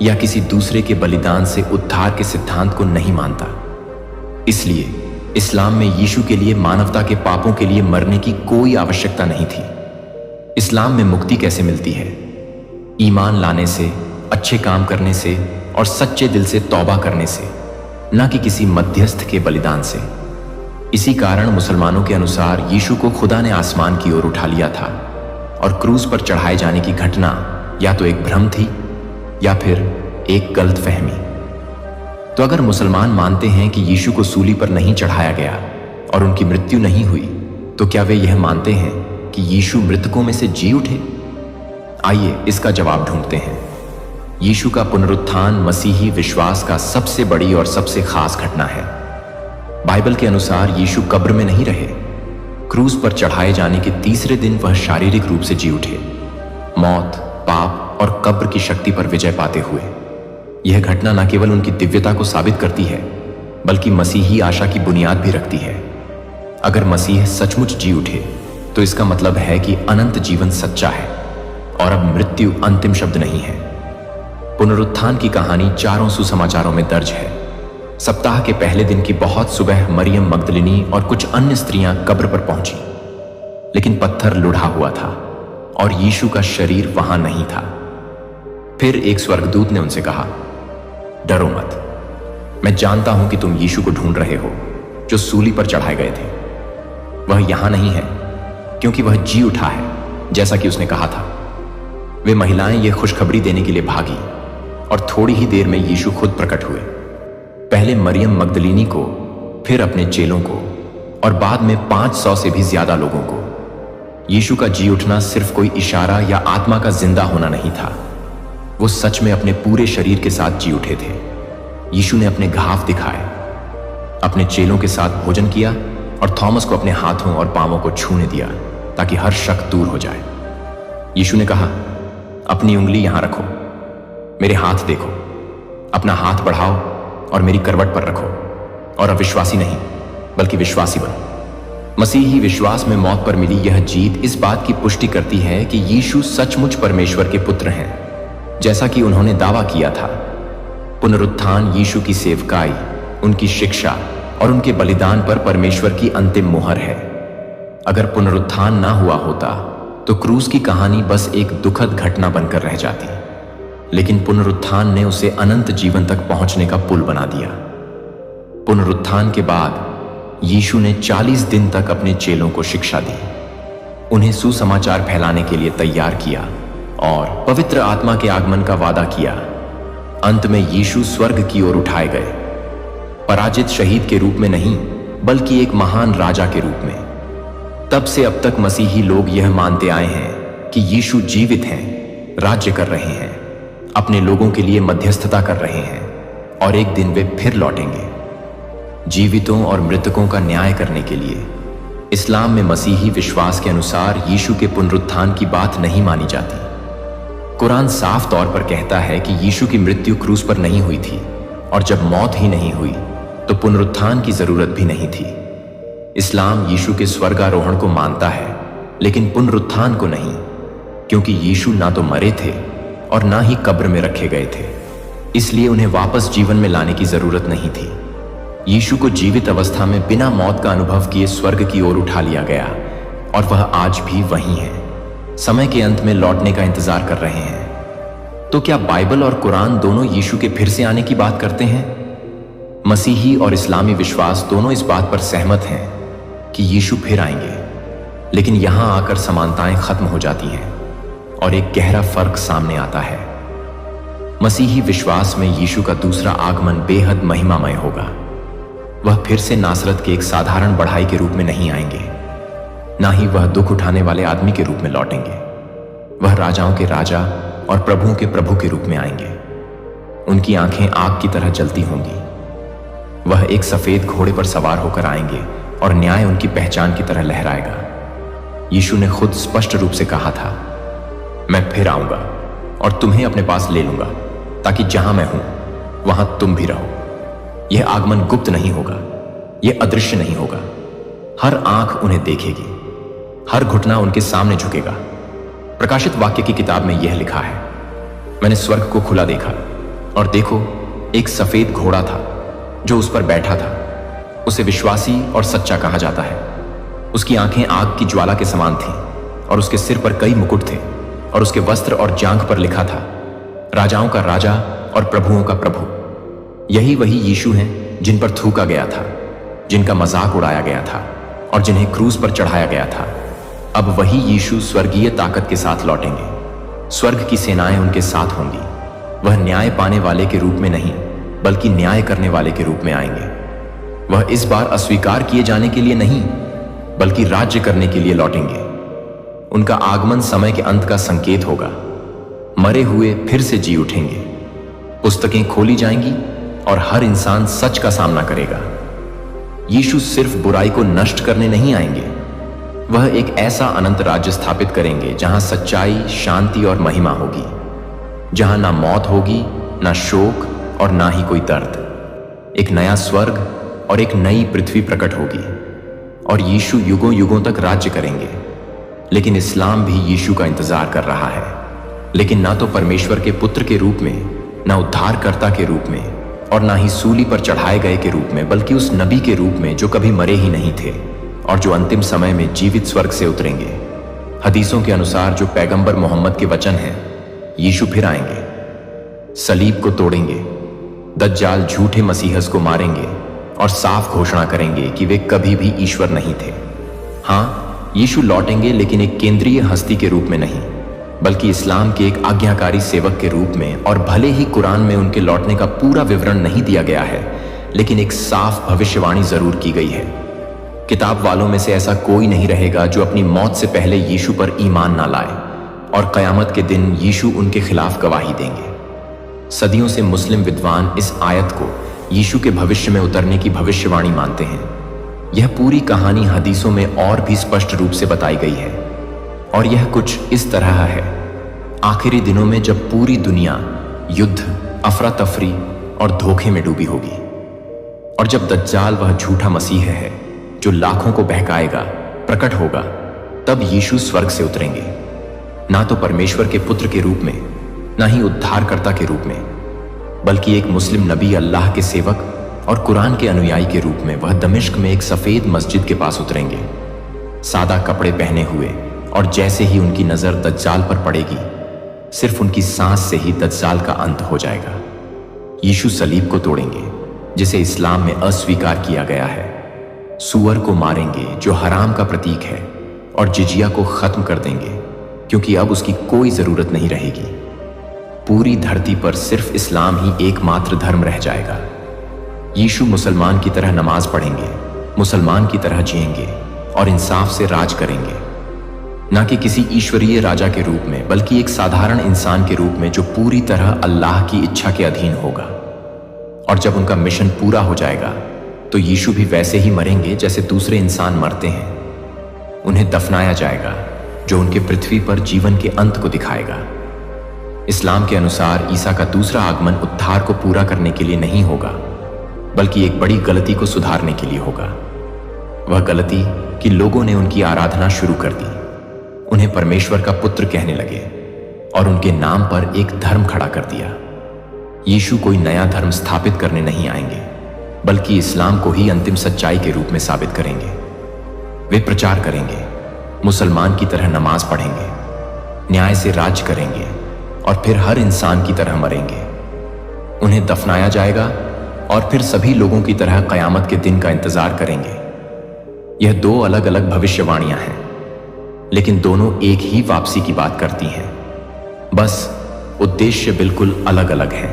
Speaker 1: या किसी दूसरे के बलिदान से उद्धार के सिद्धांत को नहीं मानता। इसलिए इस्लाम में यीशु के लिए मानवता के पापों के लिए मरने की कोई आवश्यकता नहीं थी। इस्लाम में मुक्ति कैसे मिलती है? ईमान लाने से, अच्छे काम करने से और सच्चे दिल से तौबा करने से, न कि किसी मध्यस्थ के बलिदान से। इसी कारण मुसलमानों के अनुसार यीशु को खुदा ने आसमान की ओर उठा लिया था और क्रूस पर चढ़ाए जाने की घटना या तो एक भ्रम थी या फिर एक गलतफहमी। तो अगर मुसलमान मानते हैं कि यीशु को सूली पर नहीं चढ़ाया गया और उनकी मृत्यु नहीं हुई, तो क्या वे यह मानते हैं कि यीशु मृतकों में से जी उठे? आइए इसका जवाब ढूंढते हैं। यीशु का पुनरुत्थान मसीही विश्वास का सबसे बड़ी और सबसे खास घटना है। बाइबल के अनुसार यीशु कब्र में नहीं रहे। क्रूस पर चढ़ाए जाने के तीसरे दिन वह शारीरिक रूप से जी उठे, मौत, पाप और कब्र की शक्ति पर विजय पाते हुए। यह घटना न केवल उनकी दिव्यता को साबित करती है, बल्कि मसीही आशा की बुनियाद भी रखती है। अगर मसीह सचमुच जी उठे, तो इसका मतलब है कि अनंत जीवन सच्चा है और अब मृत्यु अंतिम शब्द नहीं है। पुनरुत्थान की कहानी चारों सुसमाचारों में दर्ज है। सप्ताह के पहले दिन की बहुत सुबह मरियम मगदलिनी और कुछ अन्य स्त्रियां कब्र पर पहुंची, लेकिन पत्थर लुढ़ा हुआ था और यीशु का शरीर वहां नहीं था। फिर एक स्वर्गदूत ने उनसे कहा, डरो मत, मैं जानता हूं कि तुम यीशु को ढूंढ रहे हो जो सूली पर चढ़ाए गए थे। वह यहां नहीं है, क्योंकि वह जी उठा है, जैसा कि उसने कहा था। वे महिलाएं ये खुशखबरी देने के लिए भागी और थोड़ी ही देर में यीशु खुद प्रकट हुए। पहले मरियम मगदलिनी को, फिर अपने चेलों को और बाद में 500 से भी ज्यादा लोगों को। यीशु का जी उठना सिर्फ कोई इशारा या आत्मा का जिंदा होना नहीं था, वो सच में अपने पूरे शरीर के साथ जी उठे थे। यीशु ने अपने घाव दिखाए, अपने चेलों के साथ भोजन किया और थॉमस को अपने हाथों और पांवों को छूने दिया ताकि हर शक दूर हो जाए। यीशु ने कहा, अपनी उंगली यहां रखो, मेरे हाथ देखो, अपना हाथ बढ़ाओ और मेरी करवट पर रखो। और अविश्वासी नहीं बल्कि विश्वासी बनो। मसीही विश्वास में मौत पर मिली यह जीत इस बात की पुष्टि करती है कि यीशु सचमुच परमेश्वर के पुत्र हैं, जैसा कि उन्होंने दावा किया था। पुनरुत्थान यीशु की सेवकाई, उनकी शिक्षा और उनके बलिदान पर परमेश्वर की अंतिम मुहर है। अगर पुनरुत्थान ना हुआ होता तो क्रूस की कहानी बस एक दुखद घटना बनकर रह जाती, लेकिन पुनरुत्थान ने उसे अनंत जीवन तक पहुंचने का पुल बना दिया। पुनरुत्थान के बाद यीशु ने 40 दिन तक अपने चेलों को शिक्षा दी, उन्हें सुसमाचार फैलाने के लिए तैयार किया और पवित्र आत्मा के आगमन का वादा किया। अंत में यीशु स्वर्ग की ओर उठाए गए, पराजित शहीद के रूप में नहीं बल्कि एक महान राजा के रूप में। तब से अब तक मसीही लोग यह मानते आए हैं कि यीशु जीवित हैं, राज्य कर रहे हैं, अपने लोगों के लिए मध्यस्थता कर रहे हैं और एक दिन वे फिर लौटेंगे जीवितों और मृतकों का न्याय करने के लिए। इस्लाम में मसीही विश्वास के अनुसार यीशु के पुनरुत्थान की बात नहीं मानी जाती। कुरान साफ तौर पर कहता है कि यीशु की मृत्यु क्रूस पर नहीं हुई थी, और जब मौत ही नहीं हुई तो पुनरुत्थान की जरूरत भी नहीं थी। इस्लाम यीशु के स्वर्गारोहण को मानता है लेकिन पुनरुत्थान को नहीं, क्योंकि यीशु ना तो मरे थे और ना ही कब्र में रखे गए थे, इसलिए उन्हें वापस जीवन में लाने की जरूरत नहीं थी। यीशु को जीवित अवस्था में बिना मौत का अनुभव किए स्वर्ग की ओर उठा लिया गया और वह आज भी वहीं है, समय के अंत में लौटने का इंतजार कर रहे हैं। तो क्या बाइबल और कुरान दोनों यीशु के फिर से आने की बात करते हैं? मसीही और इस्लामी विश्वास दोनों इस बात पर सहमत हैं कि यीशु फिर आएंगे, लेकिन यहां आकर समानताएं खत्म हो जाती हैं और एक गहरा फर्क सामने आता है। मसीही विश्वास में यीशु का दूसरा आगमन बेहद महिमामय होगा। वह फिर से नासरत के एक साधारण बढ़ाई के रूप में नहीं आएंगे, ना ही वह दुख उठाने वाले आदमी के रूप में लौटेंगे। वह राजाओं के राजा और प्रभुओं के प्रभु के रूप में आएंगे। उनकी आंखें आग की तरह जलती होंगी। वह एक सफेद घोड़े पर सवार होकर आएंगे और न्याय उनकी पहचान की तरह लहराएगा। यीशु ने खुद स्पष्ट रूप से कहा था, मैं फिर आऊंगा और तुम्हें अपने पास ले लूंगा, ताकि जहां मैं हूं वहां तुम भी रहो। यह आगमन गुप्त नहीं होगा, यह अदृश्य नहीं होगा। हर आंख उन्हें देखेगी, हर घुटना उनके सामने झुकेगा। प्रकाशित वाक्य की किताब में यह लिखा है, मैंने स्वर्ग को खुला देखा और देखो एक सफेद घोड़ा था जो उस पर बैठा था। उसे विश्वासी और सच्चा कहा जाता है। उसकी आंखें आग की ज्वाला के समान थीं और उसके सिर पर कई मुकुट थे और उसके वस्त्र और जांघ पर लिखा था, राजाओं का राजा और प्रभुओं का प्रभु। यही वही यीशु हैं जिन पर थूका गया था, जिनका मजाक उड़ाया गया था और जिन्हें क्रूस पर चढ़ाया गया था। अब वही यीशु स्वर्गीय ताकत के साथ लौटेंगे। स्वर्ग की सेनाएं उनके साथ होंगी। वह न्याय पाने वाले के रूप में नहीं बल्कि न्याय करने वाले के रूप में आएंगे। वह इस बार अस्वीकार किए जाने के लिए नहीं बल्कि राज्य करने के लिए लौटेंगे। उनका आगमन समय के अंत का संकेत होगा। मरे हुए फिर से जी उठेंगे, पुस्तकें खोली जाएंगी और हर इंसान सच का सामना करेगा। यीशु सिर्फ बुराई को नष्ट करने नहीं आएंगे, वह एक ऐसा अनंत राज्य स्थापित करेंगे जहां सच्चाई, शांति और महिमा होगी, जहां ना मौत होगी, ना शोक और ना ही कोई दर्द। एक नया स्वर्ग और एक नई पृथ्वी प्रकट होगी और यीशु युगों युगों तक राज्य करेंगे। लेकिन इस्लाम भी यीशु का इंतजार कर रहा है, लेकिन ना तो परमेश्वर के पुत्र के रूप में, ना उद्धारकर्ता के रूप में और ना ही सूली पर चढ़ाए गए के रूप में, बल्कि उस नबी के रूप में जो कभी मरे ही नहीं थे और जो अंतिम समय में जीवित स्वर्ग से उतरेंगे। हदीसों के अनुसार जो पैगंबर मोहम्मद के वचन हैं, यीशु फिर आएंगे, सलीब को तोड़ेंगे, दज्जाल झूठे मसीहस को मारेंगे और साफ घोषणा करेंगे कि वे कभी भी ईश्वर नहीं थे। हाँ, यीशु लौटेंगे, लेकिन एक केंद्रीय हस्ती के रूप में नहीं बल्कि इस्लाम के एक आज्ञाकारी सेवक के रूप में। और भले ही कुरान में उनके लौटने का पूरा विवरण नहीं दिया गया है, लेकिन एक साफ भविष्यवाणी जरूर की गई है। किताब वालों में से ऐसा कोई नहीं रहेगा जो अपनी मौत से पहले यीशु पर ईमान ना लाए, और कयामत के दिन यीशु उनके खिलाफ गवाही देंगे। सदियों से मुस्लिम विद्वान इस आयत को यीशु के भविष्य में उतरने की भविष्यवाणी मानते हैं। यह पूरी कहानी हदीसों में और भी स्पष्ट रूप से बताई गई है और यह कुछ इस तरह है, आखिरी दिनों में जब पूरी दुनिया युद्ध, अफरा तफरी और धोखे में डूबी होगी, और जब दज्जाल, वह झूठा मसीह है जो लाखों को बहकाएगा, प्रकट होगा, तब यीशु स्वर्ग से उतरेंगे, ना तो परमेश्वर के पुत्र के रूप में, ना ही उद्धारकर्ता के रूप में, बल्कि एक मुस्लिम नबी, अल्लाह के सेवक और कुरान के अनुयायी के रूप में। वह दमिश्क में एक सफेद मस्जिद के पास उतरेंगे, सादा कपड़े पहने हुए, और जैसे ही उनकी नजर दज्जाल पर पड़ेगी, सिर्फ उनकी सांस से ही दज्जाल का अंत हो जाएगा। यीशु सलीब को तोड़ेंगे, जिसे इस्लाम में अस्वीकार किया गया है, सूअर को मारेंगे जो हराम का प्रतीक है, और जिजिया को खत्म कर देंगे, क्योंकि अब उसकी कोई जरूरत नहीं रहेगी। पूरी धरती पर सिर्फ इस्लाम ही एकमात्र धर्म रह जाएगा। यीशु मुसलमान की तरह नमाज पढ़ेंगे, मुसलमान की तरह जिएंगे और इंसाफ से राज करेंगे, ना कि किसी ईश्वरीय राजा के रूप में, बल्कि एक साधारण इंसान के रूप में जो पूरी तरह अल्लाह की इच्छा के अधीन होगा। और जब उनका मिशन पूरा हो जाएगा तो यीशु भी वैसे ही मरेंगे जैसे दूसरे इंसान मरते हैं। उन्हें दफनाया जाएगा, जो उनके पृथ्वी पर जीवन के अंत को दिखाएगा। इस्लाम के अनुसार ईसा का दूसरा आगमन उद्धार को पूरा करने के लिए नहीं होगा, बल्कि एक बड़ी गलती को सुधारने के लिए होगा। वह गलती कि लोगों ने उनकी आराधना शुरू कर दी, उन्हें परमेश्वर का पुत्र कहने लगे और उनके नाम पर एक धर्म खड़ा कर दिया। यीशु कोई नया धर्म स्थापित करने नहीं आएंगे, बल्कि इस्लाम को ही अंतिम सच्चाई के रूप में साबित करेंगे। वे प्रचार करेंगे, मुसलमान की तरह नमाज पढ़ेंगे, न्याय से राज करेंगे और फिर हर इंसान की तरह मरेंगे। उन्हें दफनाया जाएगा और फिर सभी लोगों की तरह कयामत के दिन का इंतजार करेंगे। यह दो अलग अलग भविष्यवाणियां हैं, लेकिन दोनों एक ही वापसी की बात करती हैं, बस उद्देश्य बिल्कुल अलग अलग है।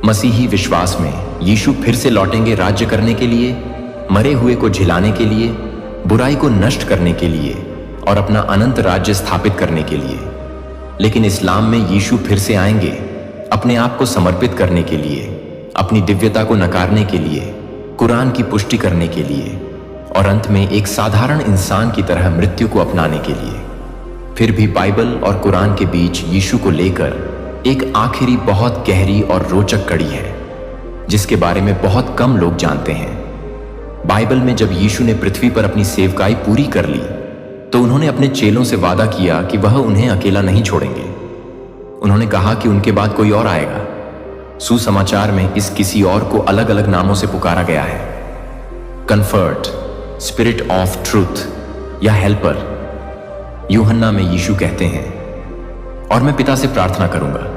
Speaker 1: मसीही विश्वास में यीशु फिर से लौटेंगे राज्य करने के लिए, मरे हुए को झिलाने के लिए, बुराई को नष्ट करने के लिए और अपना अनंत राज्य स्थापित करने के लिए। लेकिन इस्लाम में यीशु फिर से आएंगे अपने आप को समर्पित करने के लिए, अपनी दिव्यता को नकारने के लिए, कुरान की पुष्टि करने के लिए और अंत में एक साधारण इंसान की तरह मृत्यु को अपनाने के लिए। फिर भी बाइबल और कुरान के बीच यीशु को लेकर एक आखिरी बहुत गहरी और रोचक कड़ी है, जिसके बारे में बहुत कम लोग जानते हैं। बाइबल में जब यीशु ने पृथ्वी पर अपनी सेवकाई पूरी कर ली, तो उन्होंने अपने चेलों से वादा किया कि वह उन्हें अकेला नहीं छोड़ेंगे। उन्होंने कहा कि उनके बाद कोई और आएगा। सुसमाचार में इस किसी और को अलग अलग नामों से पुकारा गया है। कम्फर्ट, स्पिरिट ऑफ ट्रूथ या हेल्पर। यूहन्ना में यीशु कहते हैं, और मैं पिता से प्रार्थना करूंगा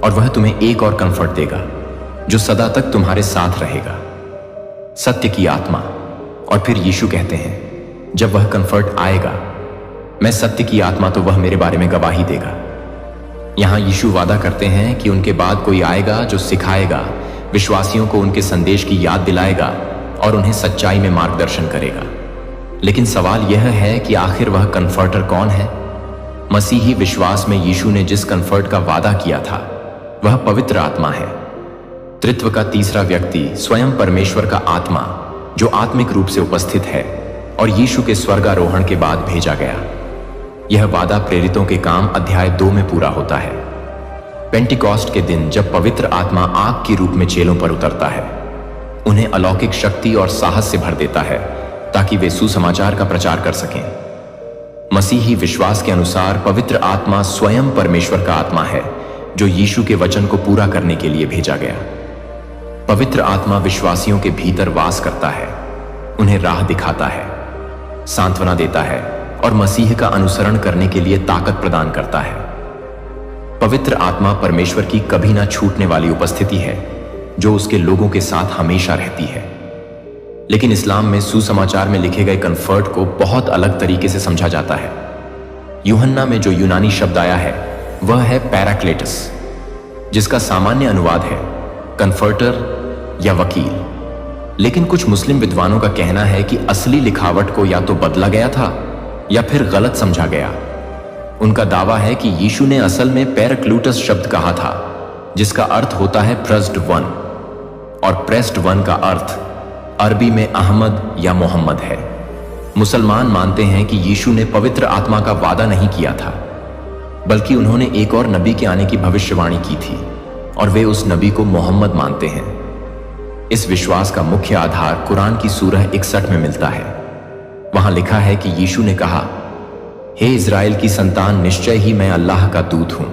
Speaker 1: और वह तुम्हें एक और कंफर्ट देगा जो सदा तक तुम्हारे साथ रहेगा, सत्य की आत्मा। और फिर यीशु कहते हैं, जब वह कंफर्ट आएगा, मैं सत्य की आत्मा, तो वह मेरे बारे में गवाही देगा। यहां यीशु वादा करते हैं कि उनके बाद कोई आएगा जो सिखाएगा, विश्वासियों को उनके संदेश की याद दिलाएगा और उन्हें सच्चाई में मार्गदर्शन करेगा। लेकिन सवाल यह है कि आखिर वह कंफर्टर कौन है? मसीही विश्वास में यीशु ने जिस कंफर्ट का वादा किया था, वह पवित्र आत्मा है। त्रित्व का तीसरा व्यक्ति, स्वयं परमेश्वर का आत्मा, जो आत्मिक रूप से उपस्थित है और यीशु के स्वर्गारोहण के बाद भेजा गया। यह वादा प्रेरितों के काम अध्याय 2 में पूरा होता है। पेंटिकॉस्ट के दिन जब पवित्र आत्मा आग के रूप में चेलों पर उतरता है, उन्हें अलौकिक शक्ति और साहस से भर देता है ताकि वे सुसमाचार का प्रचार कर सकें। मसीही विश्वास के अनुसार पवित्र आत्मा स्वयं परमेश्वर का आत्मा है, जो यीशु के वचन को पूरा करने के लिए भेजा गया। पवित्र आत्मा विश्वासियों के भीतर वास करता है, उन्हें राह दिखाता है, सांत्वना देता है और मसीह का अनुसरण करने के लिए ताकत प्रदान करता है। पवित्र आत्मा परमेश्वर की कभी ना छूटने वाली उपस्थिति है, जो उसके लोगों के साथ हमेशा रहती है। लेकिन इस्लाम में सुसमाचार में लिखे गए कंफर्ट को बहुत अलग तरीके से समझा जाता है। यूहन्ना में जो यूनानी शब्द आया है, वह है पैराक्लेटस, जिसका सामान्य अनुवाद है कंफर्टर या वकील। लेकिन कुछ मुस्लिम विद्वानों का कहना है कि असली लिखावट को या तो बदला गया था या फिर गलत समझा गया। उनका दावा है कि यीशु ने असल में पैराक्लूटस शब्द कहा था, जिसका अर्थ होता है प्रेस्ड वन, और प्रेस्ड वन का अर्थ अरबी में अहमद या मोहम्मद है। मुसलमान मानते हैं कि यीशु ने पवित्र आत्मा का वादा नहीं किया था, बल्कि उन्होंने एक और नबी के आने की भविष्यवाणी की थी और वे उस नबी को मोहम्मद मानते हैं। इस विश्वास का मुख्य आधार कुरान की सूरह 61 में मिलता है। वहां लिखा है कि यीशु ने कहा, हे इज़राइल की संतान, निश्चय ही मैं अल्लाह का दूत हूं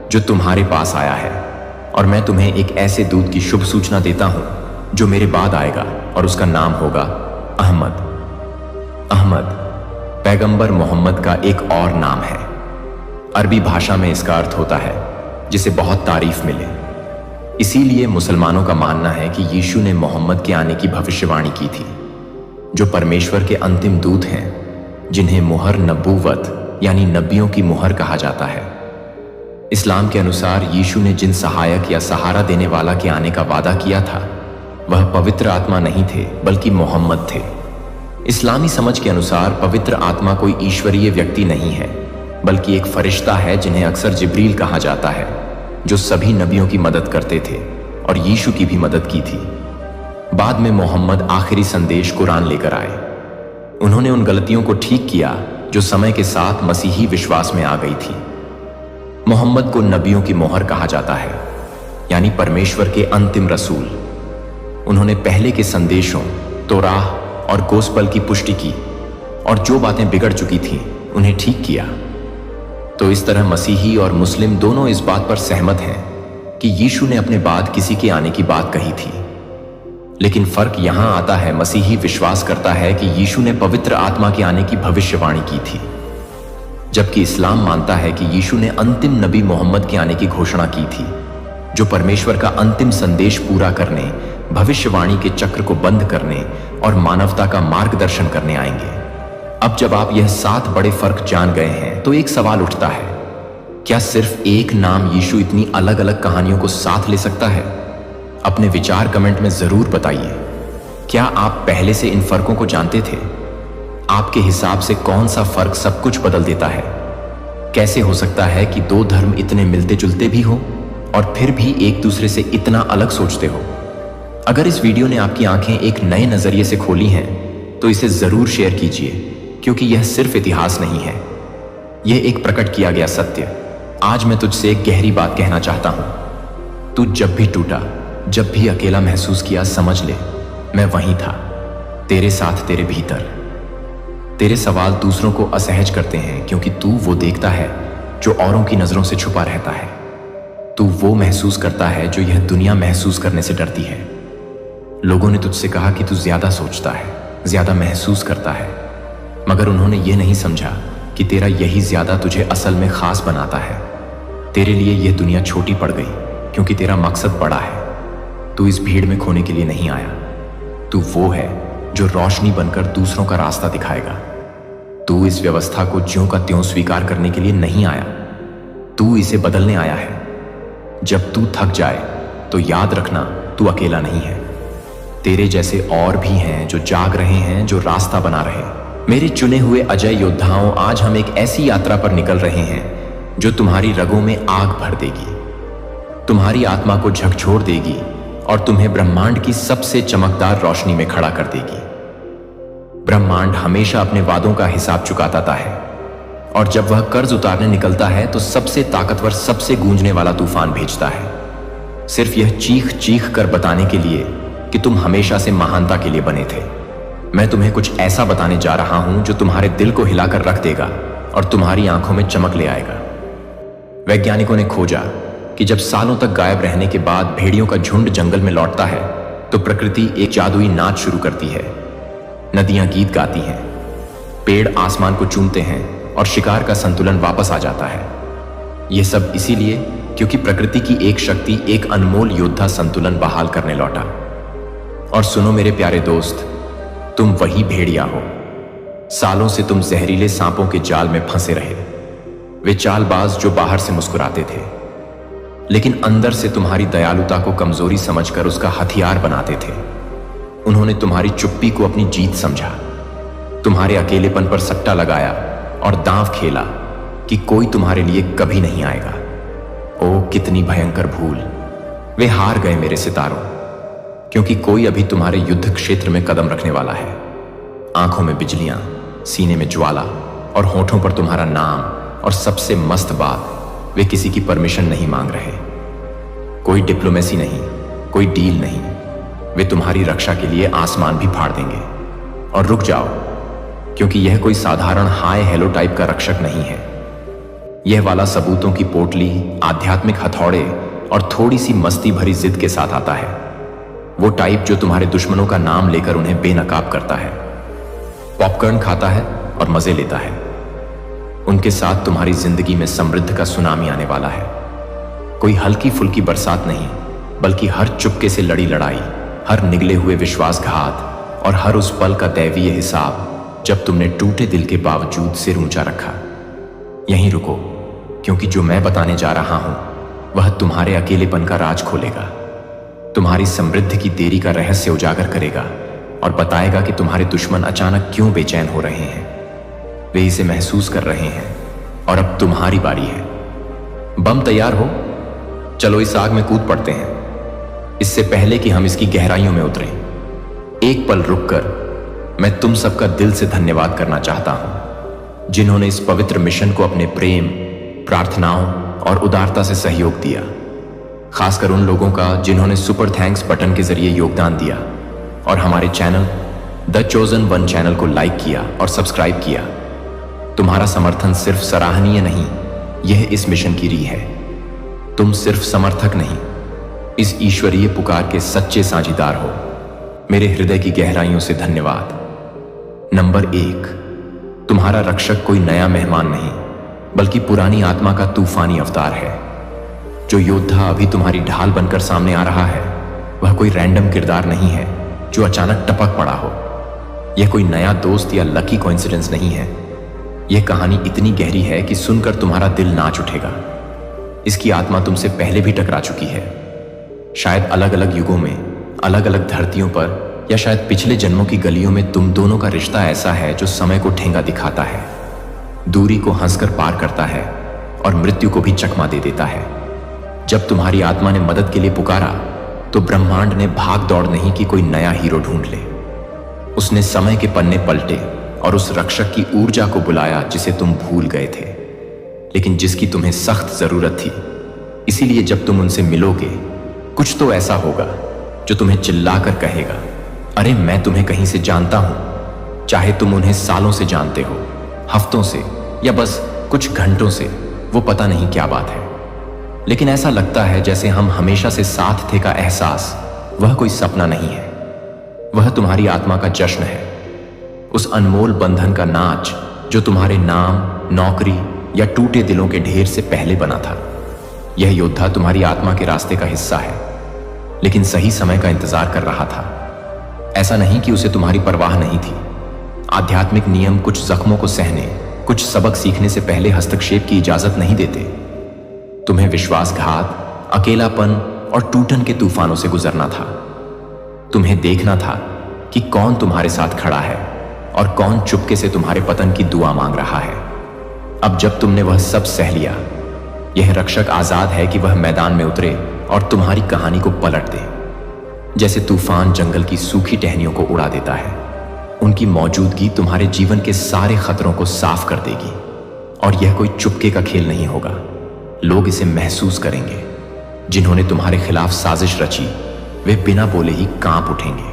Speaker 1: जो तुम्हारे पास आया है, और मैं तुम्हें एक ऐसे दूत की शुभ सूचना देता हूं जो मेरे बाद आएगा, और उसका नाम होगा अहमद। अहमद पैगंबर मोहम्मद का एक और नाम है। अरबी भाषा में इसका अर्थ होता है जिसे बहुत तारीफ मिले। इसीलिए मुसलमानों का मानना है कि यीशु ने मोहम्मद के आने की भविष्यवाणी की थी, जो परमेश्वर के अंतिम दूत हैं, जिन्हें मुहर नबूवत यानी नबियों की मुहर कहा जाता है। इस्लाम के अनुसार यीशु ने जिन सहायक या सहारा देने वाला के आने का वादा किया था, वह पवित्र आत्मा नहीं थे बल्कि मोहम्मद थे। इस्लामी समझ के अनुसार पवित्र आत्मा कोई ईश्वरीय व्यक्ति नहीं है, बल्कि एक फरिश्ता है जिन्हें अक्सर जिब्रील कहा जाता है, जो सभी नबियों की मदद करते थे और यीशु की भी मदद की थी। बाद में मोहम्मद आखिरी संदेश कुरान लेकर आए। उन्होंने उन गलतियों को ठीक किया जो समय के साथ मसीही विश्वास में आ गई थी। मोहम्मद को नबियों की मोहर कहा जाता है, यानी परमेश्वर के अंतिम रसूल। उन्होंने पहले के संदेशों, तौराह और गोस्पल की पुष्टि की, और जो बातें बिगड़ चुकी थीं उन्हें ठीक किया। तो इस तरह मसीही और मुस्लिम दोनों इस बात पर सहमत हैं कि यीशु ने अपने बाद किसी के आने की बात कही थी। लेकिन फर्क यहां आता है, मसीही विश्वास करता है कि यीशु ने पवित्र आत्मा के आने की भविष्यवाणी की थी, जबकि इस्लाम मानता है कि यीशु ने अंतिम नबी मोहम्मद के आने की घोषणा की थी, जो परमेश्वर का अंतिम संदेश पूरा करने, भविष्यवाणी के चक्र को बंद करने और मानवता का मार्गदर्शन करने आएंगे। अब जब आप यह 7 बड़े फर्क जान गए हैं, तो एक सवाल उठता है, क्या सिर्फ एक नाम यीशु इतनी अलग अलग कहानियों को साथ ले सकता है? अपने विचार कमेंट में जरूर बताइए। क्या आप पहले से इन फर्कों को जानते थे? आपके हिसाब से कौन सा फर्क सब कुछ बदल देता है? कैसे हो सकता है कि 2 धर्म इतने मिलते जुलते भी हो और फिर भी एक दूसरे से इतना अलग सोचते हो? अगर इस वीडियो ने आपकी आंखें एक नए नजरिए से खोली हैं, तो इसे जरूर शेयर कीजिए, क्योंकि यह सिर्फ इतिहास नहीं है, यह एक प्रकट किया गया सत्य। आज मैं तुझसे एक गहरी बात कहना चाहता हूं। तू जब भी टूटा, जब भी अकेला महसूस किया, समझ ले मैं वहीं था, तेरे साथ, तेरे भीतर। तेरे सवाल दूसरों को असहज करते हैं, क्योंकि तू वो देखता है जो औरों की नजरों से छुपा रहता है। तू वो महसूस करता है जो यह दुनिया महसूस करने से डरती है। लोगों ने तुझसे कहा कि तू ज्यादा सोचता है, ज्यादा महसूस करता है, मगर उन्होंने ये नहीं समझा कि तेरा यही ज्यादा तुझे असल में खास बनाता है। तेरे लिए यह दुनिया छोटी पड़ गई क्योंकि तेरा मकसद बड़ा है। तू इस भीड़ में खोने के लिए नहीं आया। तू वो है जो रोशनी बनकर दूसरों का रास्ता दिखाएगा। तू इस व्यवस्था को ज्यों का त्यों स्वीकार करने के लिए नहीं आया, तू इसे बदलने आया है। जब तू थक जाए तो याद रखना, तू अकेला नहीं है। तेरे जैसे और भी हैं जो जाग रहे हैं, जो रास्ता बना रहे। मेरे चुने हुए अजय योद्धाओं, आज हम एक ऐसी यात्रा पर निकल रहे हैं जो तुम्हारी रगों में आग भर देगी, तुम्हारी आत्मा को झकझोर देगी और तुम्हें ब्रह्मांड की सबसे चमकदार रोशनी में खड़ा कर देगी। ब्रह्मांड हमेशा अपने वादों का हिसाब चुकाता है, और जब वह कर्ज उतारने निकलता है तो सबसे ताकतवर, सबसे गूंजने वाला तूफान भेजता है, सिर्फ यह चीख चीख कर बताने के लिए कि तुम हमेशा से महानता के लिए बने थे। मैं तुम्हें कुछ ऐसा बताने जा रहा हूं जो तुम्हारे दिल को हिलाकर रख देगा और तुम्हारी आंखों में चमक ले आएगा। वैज्ञानिकों ने खोजा कि जब सालों तक गायब रहने के बाद भेड़ियों का झुंड जंगल में लौटता है, तो प्रकृति एक जादुई नाच शुरू करती है। नदियां गीत गाती हैं, पेड़ आसमान को चूमते हैं और शिकार का संतुलन वापस आ जाता है। यह सब इसीलिए क्योंकि प्रकृति की एक शक्ति, एक अनमोल योद्धा संतुलन बहाल करने लौटा। और सुनो मेरे प्यारे दोस्त, तुम वही भेड़िया हो। सालों से तुम जहरीले सांपों के जाल में फंसे रहे, वे चालबाज जो बाहर से मुस्कुराते थे, लेकिन अंदर से तुम्हारी दयालुता को कमजोरी समझकर उसका हथियार बनाते थे। उन्होंने तुम्हारी चुप्पी को अपनी जीत समझा, तुम्हारे अकेलेपन पर सट्टा लगाया और दांव खेला कि कोई तुम्हारे लिए कभी नहीं आएगा। ओ कितनी भयंकर भूल! वे हार गए मेरे सितारों, क्योंकि कोई अभी तुम्हारे युद्ध क्षेत्र में कदम रखने वाला है। आंखों में बिजलियां, सीने में ज्वाला और होठों पर तुम्हारा नाम, और सबसे मस्त बात, वे किसी की परमिशन नहीं मांग रहे। कोई डिप्लोमेसी नहीं, कोई डील नहीं, वे तुम्हारी रक्षा के लिए आसमान भी फाड़ देंगे। और रुक जाओ, क्योंकि यह कोई साधारण हाय हेलो टाइप का रक्षक नहीं है। यह वाला सबूतों की पोटली, आध्यात्मिक हथौड़े और थोड़ी सी मस्ती भरी जिद के साथ आता है। वो टाइप जो तुम्हारे दुश्मनों का नाम लेकर उन्हें बेनकाब करता है, पॉपकॉर्न खाता है और मजे लेता है। उनके साथ तुम्हारी जिंदगी में समृद्धि का सुनामी आने वाला है। कोई हल्की फुल्की बरसात नहीं, बल्कि हर चुपके से लड़ी लड़ाई, हर निगले हुए विश्वासघात और हर उस पल का दैवीय हिसाब जब तुमने टूटे दिल के बावजूद सिर ऊंचा रखा। यहीं रुको, क्योंकि जो मैं बताने जा रहा हूं वह तुम्हारे अकेलेपन का राज खोलेगा, तुम्हारी समृद्धि की देरी का रहस्य उजागर करेगा और बताएगा कि तुम्हारे दुश्मन अचानक क्यों बेचैन हो रहे हैं। वे इसे महसूस कर रहे हैं और अब तुम्हारी बारी है। बम तैयार हो? चलो इस आग में कूद पड़ते हैं। इससे पहले कि हम इसकी गहराइयों में उतरें, एक पल रुककर मैं तुम सबका दिल से धन्यवाद करना चाहता हूं, जिन्होंने इस पवित्र मिशन को अपने प्रेम, प्रार्थनाओं और उदारता से सहयोग दिया। खासकर उन लोगों का जिन्होंने सुपर थैंक्स बटन के जरिए योगदान दिया और हमारे channel the chosen one channel को लाइक किया और सब्सक्राइब किया। तुम्हारा समर्थन सिर्फ सराहनीय नहीं, यह इस मिशन की रीढ़ है। तुम सिर्फ समर्थक नहीं, इस ईश्वरीय पुकार के सच्चे साझीदार हो। मेरे हृदय की गहराइयों से धन्यवाद। नंबर 1, तुम्हारा रक्षक कोई नया मेहमान नहीं, बल्कि पुरानी आत्मा का तूफानी अवतार है। जो योद्धा अभी तुम्हारी ढाल बनकर सामने आ रहा है, वह कोई रैंडम किरदार नहीं है जो अचानक टपक पड़ा हो। यह कोई नया दोस्त या लकी कोइंसिडेंस नहीं है। यह कहानी इतनी गहरी है कि सुनकर तुम्हारा दिल नाच उठेगा। इसकी आत्मा तुमसे पहले भी टकरा चुकी है, शायद अलग अलग युगों में, अलग अलग धरतियों पर, या शायद पिछले जन्मों की गलियों में। तुम दोनों का रिश्ता ऐसा है जो समय को ठेंगा दिखाता है, दूरी को हंसकर पार करता है और मृत्यु को भी चकमा दे देता है। जब तुम्हारी आत्मा ने मदद के लिए पुकारा, तो ब्रह्मांड ने भाग दौड़ नहीं की कोई नया हीरो ढूंढ ले। उसने समय के पन्ने पलटे और उस रक्षक की ऊर्जा को बुलाया जिसे तुम भूल गए थे, लेकिन जिसकी तुम्हें सख्त जरूरत थी। इसीलिए जब तुम उनसे मिलोगे, कुछ तो ऐसा होगा जो तुम्हें चिल्लाकर कहेगा, अरे मैं तुम्हें कहीं से जानता हूं। चाहे तुम उन्हें सालों से जानते हो, हफ्तों से, या बस कुछ घंटों से, वो पता नहीं क्या बात है, लेकिन ऐसा लगता है जैसे हम हमेशा से साथ थे का एहसास वह कोई सपना नहीं है। वह तुम्हारी आत्मा का जश्न है, उस अनमोल बंधन का नाच जो तुम्हारे नाम, नौकरी या टूटे दिलों के ढेर से पहले बना था। यह योद्धा तुम्हारी आत्मा के रास्ते का हिस्सा है, लेकिन सही समय का इंतजार कर रहा था। ऐसा नहीं कि उसे तुम्हारी परवाह नहीं थी। आध्यात्मिक नियम कुछ जख्मों को सहने, कुछ सबक सीखने से पहले हस्तक्षेप की इजाजत नहीं देते। तुम्हें विश्वासघात, अकेलापन और टूटन के तूफानों से गुजरना था। तुम्हें देखना था कि कौन तुम्हारे साथ खड़ा है और कौन चुपके से तुम्हारे पतन की दुआ मांग रहा है। अब जब तुमने वह सब सह लिया, यह रक्षक आजाद है कि वह मैदान में उतरे और तुम्हारी कहानी को पलट दे। जैसे तूफान जंगल की सूखी टहनियों को उड़ा देता है, उनकी मौजूदगी तुम्हारे जीवन के सारे खतरों को साफ कर देगी। और यह कोई चुपके का खेल नहीं होगा, लोग इसे महसूस करेंगे। जिन्होंने तुम्हारे खिलाफ साजिश रची, वे बिना बोले ही कांप उठेंगे,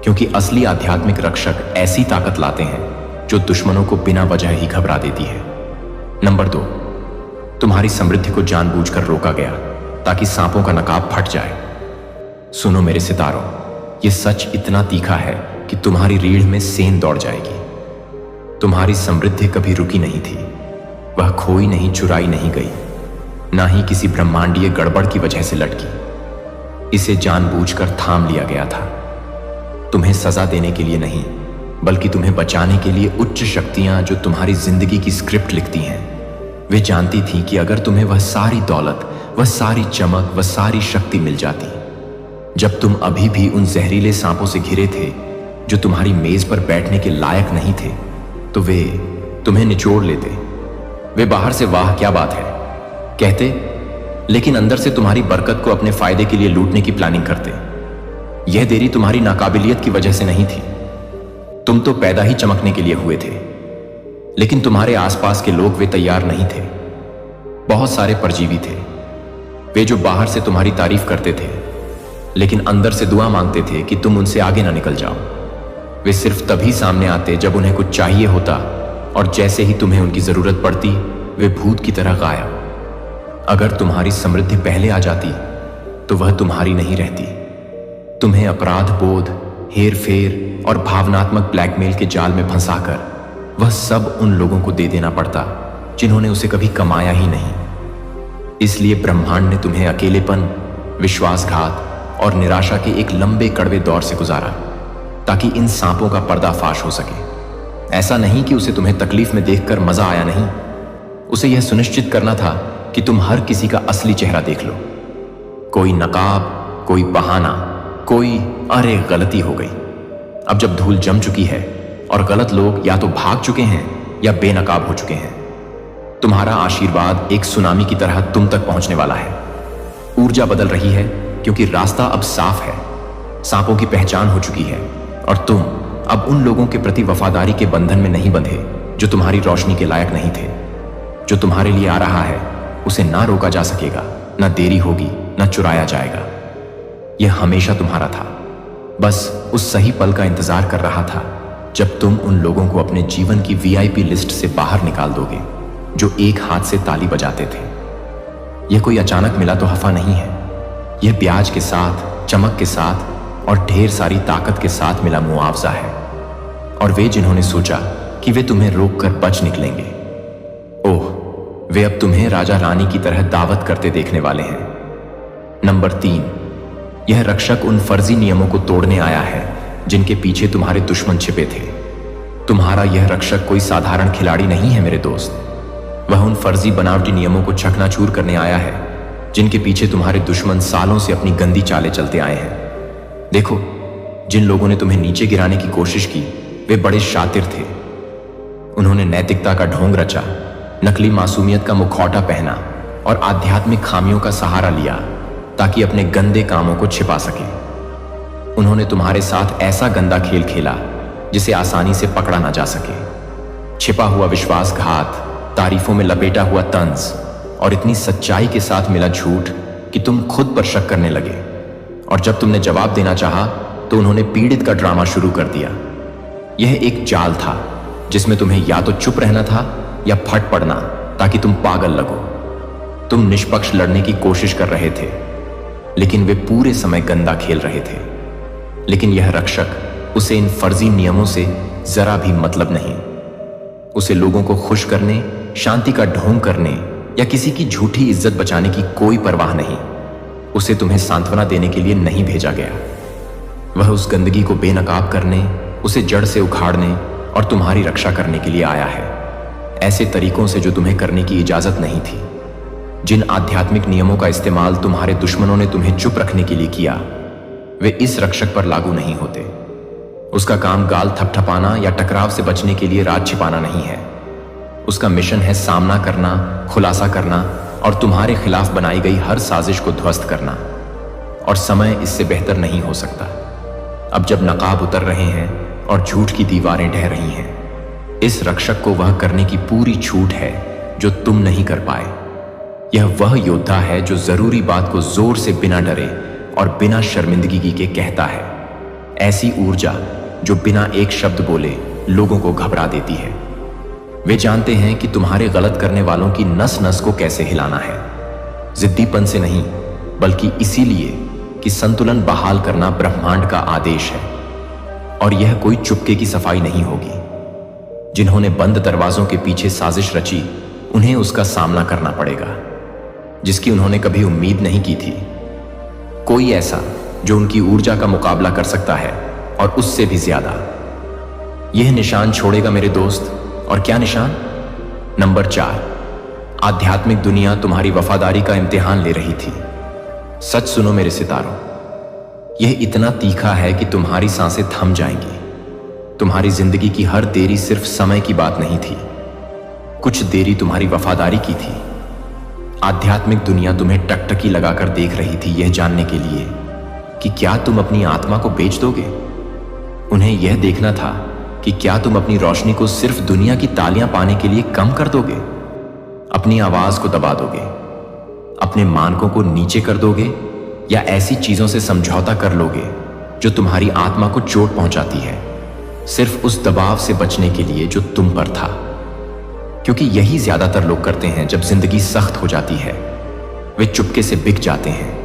Speaker 1: क्योंकि असली आध्यात्मिक रक्षक ऐसी ताकत लाते हैं जो दुश्मनों को बिना वजह ही घबरा देती है। नंबर 2, तुम्हारी समृद्धि को जानबूझकर रोका गया ताकि सांपों का नकाब फट जाए। सुनो मेरे सितारों, यह सच इतना तीखा है कि तुम्हारी रीढ़ में सेंध दौड़ जाएगी। तुम्हारी समृद्धि कभी रुकी नहीं थी, वह खोई नहीं, चुराई नहीं गई, ना ही किसी ब्रह्मांडीय गड़बड़ की वजह से लटकी। इसे जानबूझकर थाम लिया गया था, तुम्हें सजा देने के लिए नहीं, बल्कि तुम्हें बचाने के लिए। उच्च शक्तियां जो तुम्हारी जिंदगी की स्क्रिप्ट लिखती हैं, वे जानती थीं कि अगर तुम्हें वह सारी दौलत, वह सारी चमक, वह सारी शक्ति मिल जाती, जब तुम अभी भी उन जहरीले सांपों से घिरे थे जो तुम्हारी मेज पर बैठने के लायक नहीं थे, तो वे तुम्हें निचोड़ लेते। वे बाहर से वाह क्या बात है कहते, लेकिन अंदर से तुम्हारी बरकत को अपने फायदे के लिए लूटने की प्लानिंग करते। यह देरी तुम्हारी नाकाबिलियत की वजह से नहीं थी, तुम तो पैदा ही चमकने के लिए हुए थे, लेकिन तुम्हारे आसपास के लोग वे तैयार नहीं थे। बहुत सारे परजीवी थे, वे जो बाहर से तुम्हारी तारीफ करते थे, लेकिन अंदर से दुआ मांगते थे कि तुम उनसे आगे ना निकल जाओ। वे सिर्फ तभी सामने आते जब उन्हें कुछ चाहिए होता, और जैसे ही तुम्हें उनकी जरूरत पड़ती वे भूत की तरह गायब। अगर तुम्हारी समृद्धि पहले आ जाती तो वह तुम्हारी नहीं रहती। तुम्हें अपराध बोध, हेर फेर और भावनात्मक ब्लैकमेल के जाल में फंसाकर वह सब उन लोगों को दे देना पड़ता जिन्होंने उसे कभी कमाया ही नहीं। इसलिए ब्रह्मांड ने तुम्हें अकेलेपन, विश्वासघात और निराशा के एक लंबे कड़वे दौर से गुजारा, ताकि इन सांपों का पर्दाफाश हो सके। ऐसा नहीं कि उसे तुम्हें तकलीफ में देखकर मजा आया नहीं, उसे यह सुनिश्चित करना था कि तुम हर किसी का असली चेहरा देख लो। कोई नकाब, कोई बहाना, कोई अरे गलती हो गई। अब जब धूल जम चुकी है और गलत लोग या तो भाग चुके हैं या बेनकाब हो चुके हैं, तुम्हारा आशीर्वाद एक सुनामी की तरह तुम तक पहुंचने वाला है। ऊर्जा बदल रही है क्योंकि रास्ता अब साफ है। सांपों की पहचान हो चुकी है और तुम अब उन लोगों के प्रति वफादारी के बंधन में नहीं बंधे जो तुम्हारी रोशनी के लायक नहीं थे। जो तुम्हारे लिए आ रहा है उसे ना रोका जा सकेगा, ना देरी होगी, ना चुराया जाएगा। यह हमेशा तुम्हारा था, बस उस सही पल का इंतजार कर रहा था जब तुम उन लोगों को अपने जीवन की वीआईपी लिस्ट से बाहर निकाल दोगे जो एक हाथ से ताली बजाते थे। यह कोई अचानक मिला तोहफा नहीं है, यह ब्याज के साथ, चमक के साथ और ढेर सारी ताकत के साथ मिला मुआवजा है। और वे जिन्होंने सोचा कि वे तुम्हें रोककर बच निकलेंगे, ओह, वे अब तुम्हें राजा रानी की तरह दावत करते देखने वाले हैं। नंबर 3, यह रक्षक उन फर्जी नियमों को तोड़ने आया है जिनके पीछे तुम्हारे दुश्मन छिपे थे। तुम्हारा यह रक्षक कोई साधारण खिलाड़ी नहीं है मेरे दोस्त। वह उन फर्जी बनावटी नियमों को चकनाचूर करने आया है जिनके पीछे तुम्हारे दुश्मन सालों से अपनी गंदी चालें चलते आए हैं। देखो, जिन लोगों ने तुम्हें नीचे गिराने की कोशिश की वे बड़े शातिर थे। उन्होंने नैतिकता का ढोंग रचा, नकली मासूमियत का मुखौटा पहना और आध्यात्मिक खामियों का सहारा लिया ताकि अपने गंदे कामों को छिपा सके। उन्होंने तुम्हारे साथ ऐसा गंदा खेल खेला जिसे आसानी से पकड़ा ना जा सके। छिपा हुआ विश्वासघात, तारीफों में लपेटा हुआ तंज और इतनी सच्चाई के साथ मिला झूठ कि तुम खुद पर शक करने लगे। और जब तुमने जवाब देना चाहा तो उन्होंने पीड़ित का ड्रामा शुरू कर दिया। यह एक जाल था जिसमें तुम्हें या तो चुप रहना था या फट पड़ना ताकि तुम पागल लगो। तुम निष्पक्ष लड़ने की कोशिश कर रहे थे, लेकिन वे पूरे समय गंदा खेल रहे थे। लेकिन यह रक्षक, उसे इन फर्जी नियमों से जरा भी मतलब नहीं। उसे लोगों को खुश करने, शांति का ढोंग करने या किसी की झूठी इज्जत बचाने की कोई परवाह नहीं। उसे तुम्हें सांत्वना देने के लिए नहीं भेजा गया। वह उस गंदगी को बेनकाब करने, उसे जड़ से उखाड़ने और तुम्हारी रक्षा करने के लिए आया है, ऐसे तरीकों से जो तुम्हें करने की इजाजत नहीं थी। जिन आध्यात्मिक नियमों का इस्तेमाल तुम्हारे दुश्मनों ने तुम्हें चुप रखने के लिए किया, वे इस रक्षक पर लागू नहीं होते। उसका काम गाल थपथपाना या टकराव से बचने के लिए राज छिपाना नहीं है। उसका मिशन है सामना करना, खुलासा करना और तुम्हारे खिलाफ बनाई गई हर साजिश को ध्वस्त करना। और समय इससे बेहतर नहीं हो सकता। अब जब नकाब उतर रहे हैं और झूठ की दीवारें ढह रही हैं, इस रक्षक को वह करने की पूरी छूट है जो तुम नहीं कर पाए। यह वह योद्धा है जो जरूरी बात को जोर से बिना डरे और बिना शर्मिंदगी के कहता है। ऐसी ऊर्जा जो बिना एक शब्द बोले लोगों को घबरा देती है। वे जानते हैं कि तुम्हारे गलत करने वालों की नस नस को कैसे हिलाना है, जिद्दीपन से नहीं बल्कि इसीलिए कि संतुलन बहाल करना ब्रह्मांड का आदेश है। और यह कोई चुपके की सफाई नहीं होगी। जिन्होंने बंद दरवाजों के पीछे साजिश रची, उन्हें उसका सामना करना पड़ेगा, जिसकी उन्होंने कभी उम्मीद नहीं की थी। कोई ऐसा जो उनकी ऊर्जा का मुकाबला कर सकता है और उससे भी ज्यादा। यह निशान छोड़ेगा मेरे दोस्त। और क्या निशान? नंबर 4, आध्यात्मिक दुनिया तुम्हारी वफादारी का इम्तिहान ले रही थी। सच सुनो मेरे सितारों, यह इतना तीखा है कि तुम्हारी सांसें थम जाएंगी। तुम्हारी जिंदगी की हर देरी सिर्फ समय की बात नहीं थी, कुछ देरी तुम्हारी वफादारी की थी। आध्यात्मिक दुनिया तुम्हें टकटकी लगाकर देख रही थी, यह जानने के लिए कि क्या तुम अपनी आत्मा को बेच दोगे। उन्हें यह देखना था कि क्या तुम अपनी रोशनी को सिर्फ दुनिया की तालियां पाने के लिए कम कर दोगे, अपनी आवाज को दबा दोगे, अपने मानकों को नीचे कर दोगे या ऐसी चीजों से समझौता कर लोगे जो तुम्हारी आत्मा को चोट पहुंचाती है, सिर्फ उस दबाव से बचने के लिए जो तुम पर था। क्योंकि यही ज्यादातर लोग करते हैं जब जिंदगी सख्त हो जाती है, वे चुपके से बिक जाते हैं।